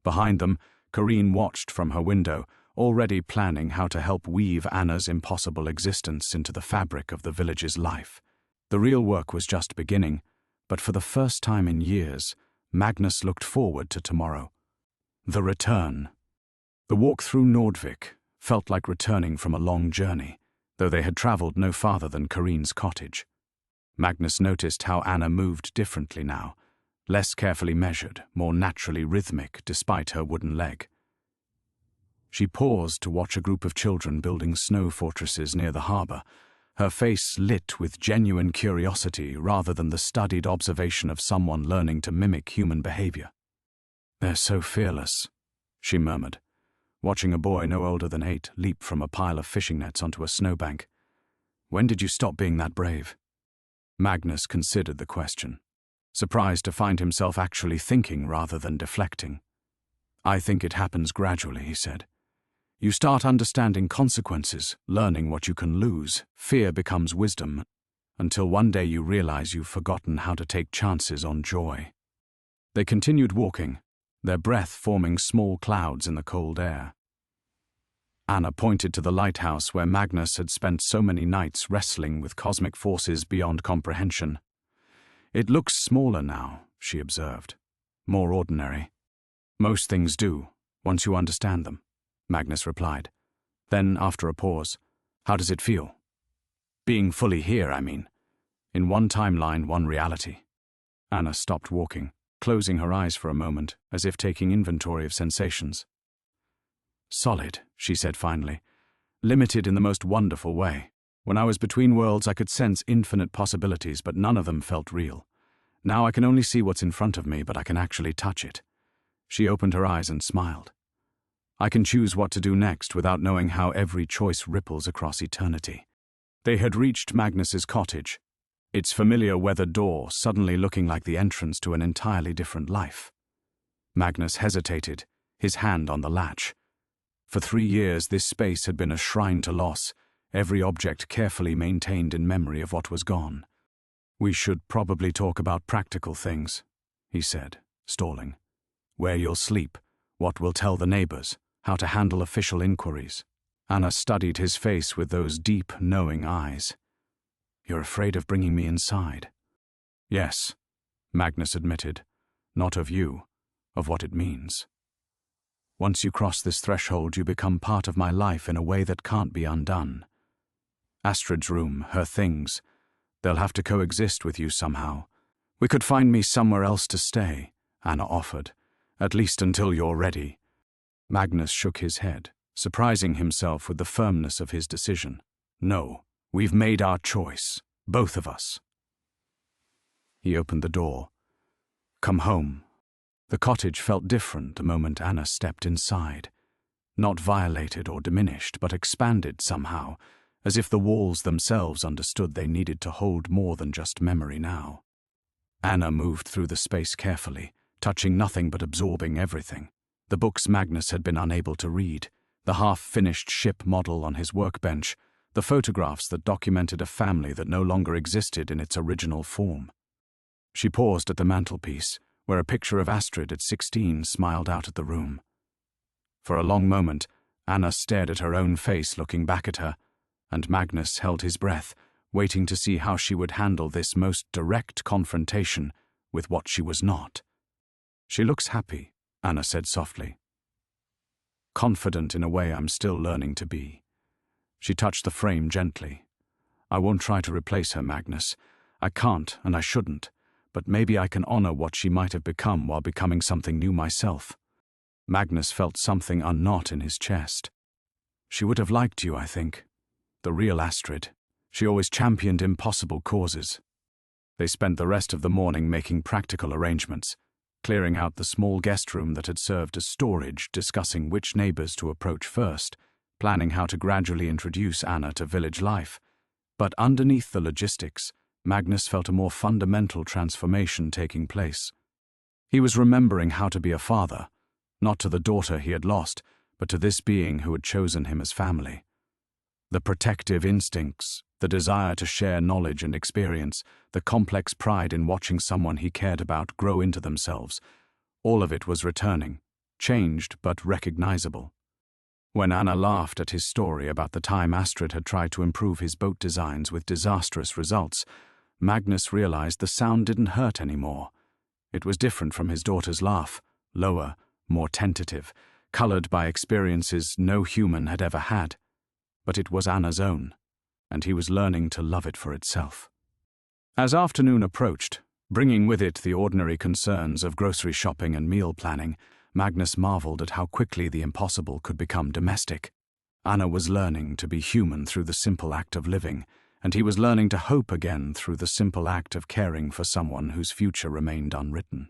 Behind them, Corrine watched from her window, already planning how to help weave Anna's impossible existence into the fabric of the village's life. The real work was just beginning, but for the first time in years, Magnus looked forward to tomorrow. The return. The walk through Nordvik felt like returning from a long journey, though they had traveled no farther than Corrine's cottage. Magnus noticed how Anna moved differently now, less carefully measured, more naturally rhythmic despite her wooden leg. She paused to watch a group of children building snow fortresses near the harbor, her face lit with genuine curiosity rather than the studied observation of someone learning to mimic human behavior. "They're so fearless," she murmured, watching a boy no older than 8 leap from a pile of fishing nets onto a snowbank. "When did you stop being that brave?" Magnus considered the question, surprised to find himself actually thinking rather than deflecting. "I think it happens gradually," he said. "You start understanding consequences, learning what you can lose. Fear becomes wisdom, until one day you realize you've forgotten how to take chances on joy." They continued walking, their breath forming small clouds in the cold air. Anna pointed to the lighthouse where Magnus had spent so many nights wrestling with cosmic forces beyond comprehension. "It looks smaller now," she observed. "More ordinary." "Most things do, once you understand them," Magnus replied. Then, after a pause, "How does it feel? Being fully here, I mean. In one timeline, one reality." Anna stopped walking, closing her eyes for a moment, as if taking inventory of sensations. "Solid," she said finally. "Limited in the most wonderful way. When I was between worlds, I could sense infinite possibilities, but none of them felt real. Now I can only see what's in front of me, but I can actually touch it." She opened her eyes and smiled. "I can choose what to do next without knowing how every choice ripples across eternity." They had reached Magnus's cottage, its familiar weathered door suddenly looking like the entrance to an entirely different life. Magnus hesitated, his hand on the latch. For 3 years this space had been a shrine to loss, every object carefully maintained in memory of what was gone. "We should probably talk about practical things," he said, stalling. "Where you'll sleep, what we'll tell the neighbors, how to handle official inquiries." Anna studied his face with those deep, knowing eyes. "You're afraid of bringing me inside?" "Yes," Magnus admitted. "Not of you, of what it means. Once you cross this threshold, you become part of my life in a way that can't be undone. Astrid's room, her things, they'll have to coexist with you somehow. We could find me somewhere else to stay," Anna offered, "at least until you're ready." Magnus shook his head, surprising himself with the firmness of his decision. "No, we've made our choice, both of us." He opened the door. "Come home." The cottage felt different the moment Anna stepped inside. Not violated or diminished, but expanded somehow, as if the walls themselves understood they needed to hold more than just memory now. Anna moved through the space carefully, touching nothing but absorbing everything. The books Magnus had been unable to read, the half-finished ship model on his workbench, the photographs that documented a family that no longer existed in its original form. She paused at the mantelpiece, where a picture of Astrid at 16 smiled out at the room. For a long moment, Anna stared at her own face looking back at her, and Magnus held his breath, waiting to see how she would handle this most direct confrontation with what she was not. "She looks happy," Anna said softly. "Confident in a way I'm still learning to be." She touched the frame gently. "I won't try to replace her, Magnus. I can't, and I shouldn't. But maybe I can honor what she might have become while becoming something new myself." Magnus felt something unknot in his chest. "She would have liked you, I think. The real Astrid. She always championed impossible causes." They spent the rest of the morning making practical arrangements, clearing out the small guest room that had served as storage, discussing which neighbors to approach first, planning how to gradually introduce Anna to village life. But underneath the logistics, Magnus felt a more fundamental transformation taking place. He was remembering how to be a father, not to the daughter he had lost, but to this being who had chosen him as family. The protective instincts, the desire to share knowledge and experience, the complex pride in watching someone he cared about grow into themselves, all of it was returning, changed but recognizable. When Anna laughed at his story about the time Astrid had tried to improve his boat designs with disastrous results, Magnus realized the sound didn't hurt anymore. It was different from his daughter's laugh, lower, more tentative, colored by experiences no human had ever had. But it was Anna's own, and he was learning to love it for itself. As afternoon approached, bringing with it the ordinary concerns of grocery shopping and meal planning, Magnus marveled at how quickly the impossible could become domestic. Anna was learning to be human through the simple act of living, and he was learning to hope again through the simple act of caring for someone whose future remained unwritten.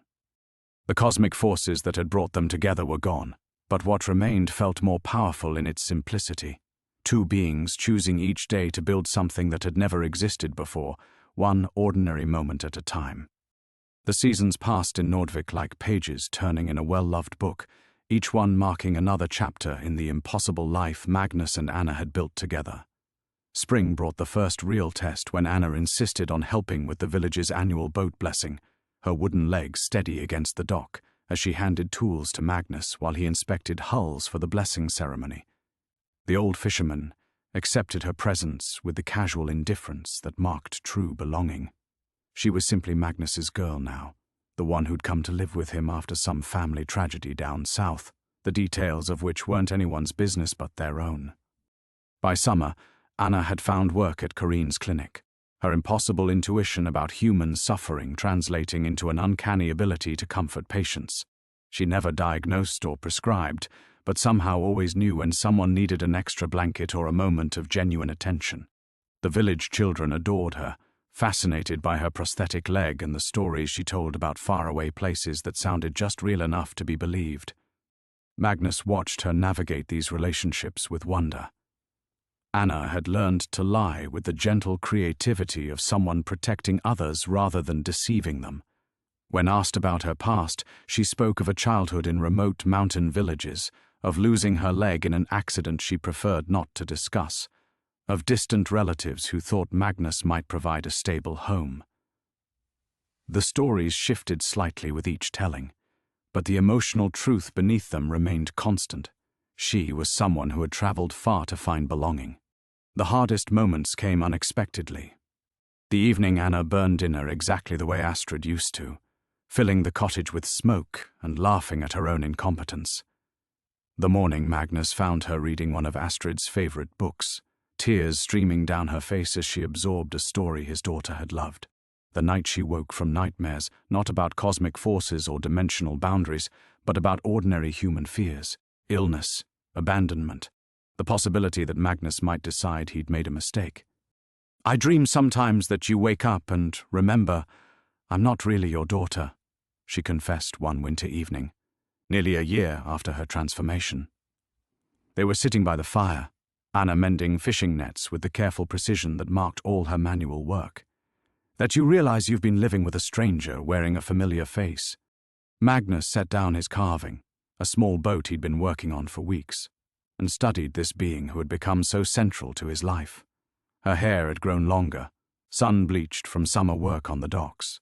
The cosmic forces that had brought them together were gone, but what remained felt more powerful in its simplicity. Two beings choosing each day to build something that had never existed before, one ordinary moment at a time. The seasons passed in Nordvik like pages turning in a well-loved book, each one marking another chapter in the impossible life Magnus and Anna had built together. Spring brought the first real test when Anna insisted on helping with the village's annual boat blessing, her wooden legs steady against the dock as she handed tools to Magnus while he inspected hulls for the blessing ceremony. The old fisherman accepted her presence with the casual indifference that marked true belonging. She was simply Magnus's girl now, the one who'd come to live with him after some family tragedy down south, the details of which weren't anyone's business but their own. By summer, Anna had found work at Corinne's clinic, her impossible intuition about human suffering translating into an uncanny ability to comfort patients. She never diagnosed or prescribed, but somehow always knew when someone needed an extra blanket or a moment of genuine attention. The village children adored her, fascinated by her prosthetic leg and the stories she told about faraway places that sounded just real enough to be believed. Magnus watched her navigate these relationships with wonder. Anna had learned to lie with the gentle creativity of someone protecting others rather than deceiving them. When asked about her past, she spoke of a childhood in remote mountain villages, of losing her leg in an accident she preferred not to discuss, of distant relatives who thought Magnus might provide a stable home. The stories shifted slightly with each telling, but the emotional truth beneath them remained constant. She was someone who had traveled far to find belonging. The hardest moments came unexpectedly. The evening Anna burned dinner exactly the way Astrid used to, filling the cottage with smoke and laughing at her own incompetence. The morning Magnus found her reading one of Astrid's favorite books, tears streaming down her face as she absorbed a story his daughter had loved. The night she woke from nightmares, not about cosmic forces or dimensional boundaries, but about ordinary human fears, illness, abandonment, the possibility that Magnus might decide he'd made a mistake. "I dream sometimes that you wake up and remember, I'm not really your daughter," she confessed one winter evening, nearly a year after her transformation. They were sitting by the fire, Anna mending fishing nets with the careful precision that marked all her manual work. "That you realize you've been living with a stranger wearing a familiar face." Magnus set down his carving, a small boat he'd been working on for weeks, and studied this being who had become so central to his life. Her hair had grown longer, sun-bleached from summer work on the docks.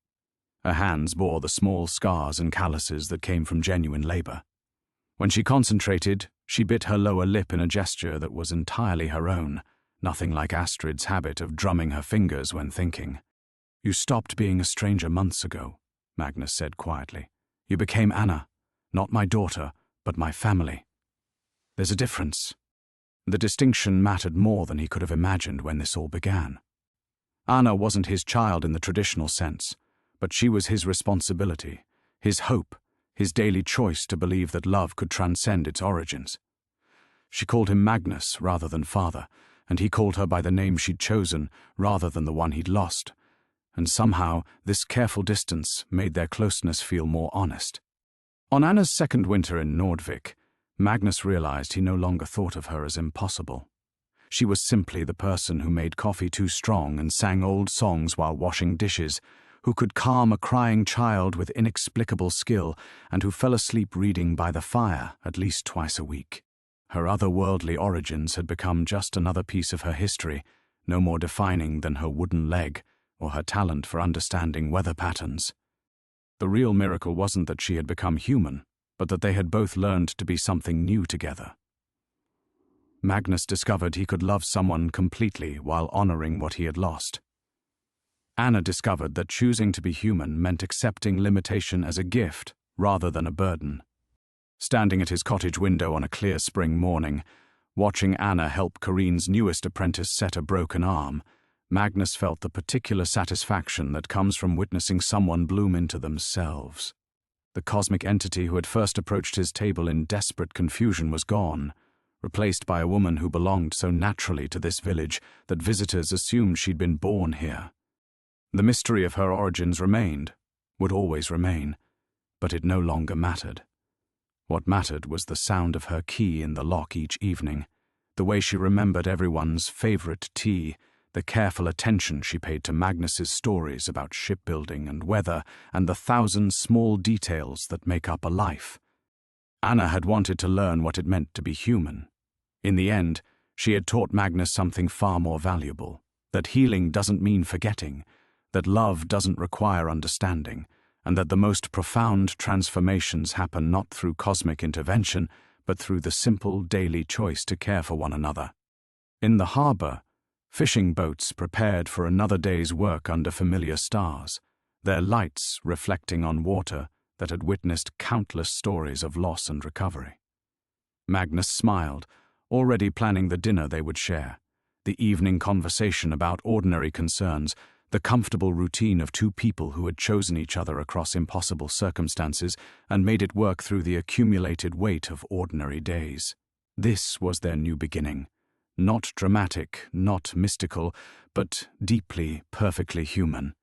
Her hands bore the small scars and calluses that came from genuine labor. When she concentrated, she bit her lower lip in a gesture that was entirely her own, nothing like Astrid's habit of drumming her fingers when thinking. "You stopped being a stranger months ago," Magnus said quietly. "You became Anna, not my daughter, but my family. There's a difference." The distinction mattered more than he could have imagined when this all began. Anna wasn't his child in the traditional sense, but she was his responsibility, his hope, his daily choice to believe that love could transcend its origins. She called him Magnus rather than father, and he called her by the name she'd chosen rather than the one he'd lost, and somehow this careful distance made their closeness feel more honest. On Anna's second winter in Nordvik, Magnus realized he no longer thought of her as impossible. She was simply the person who made coffee too strong and sang old songs while washing dishes, who could calm a crying child with inexplicable skill, and who fell asleep reading by the fire at least twice a week. Her otherworldly origins had become just another piece of her history, no more defining than her wooden leg or her talent for understanding weather patterns. The real miracle wasn't that she had become human, but that they had both learned to be something new together. Magnus discovered he could love someone completely while honoring what he had lost. Anna discovered that choosing to be human meant accepting limitation as a gift rather than a burden. Standing at his cottage window on a clear spring morning, watching Anna help Corinne's newest apprentice set a broken arm, Magnus felt the particular satisfaction that comes from witnessing someone bloom into themselves. The cosmic entity who had first approached his table in desperate confusion was gone, replaced by a woman who belonged so naturally to this village that visitors assumed she'd been born here. The mystery of her origins remained, would always remain, but it no longer mattered. What mattered was the sound of her key in the lock each evening, the way she remembered everyone's favorite tea, the careful attention she paid to Magnus's stories about shipbuilding and weather, and the thousand small details that make up a life. Anna had wanted to learn what it meant to be human. In the end, she had taught Magnus something far more valuable, that healing doesn't mean forgetting, that love doesn't require understanding, and that the most profound transformations happen not through cosmic intervention, but through the simple daily choice to care for one another. In the harbor, fishing boats prepared for another day's work under familiar stars, their lights reflecting on water that had witnessed countless stories of loss and recovery. Magnus smiled, already planning the dinner they would share, the evening conversation about ordinary concerns, the comfortable routine of two people who had chosen each other across impossible circumstances and made it work through the accumulated weight of ordinary days. This was their new beginning. Not dramatic, not mystical, but deeply, perfectly human.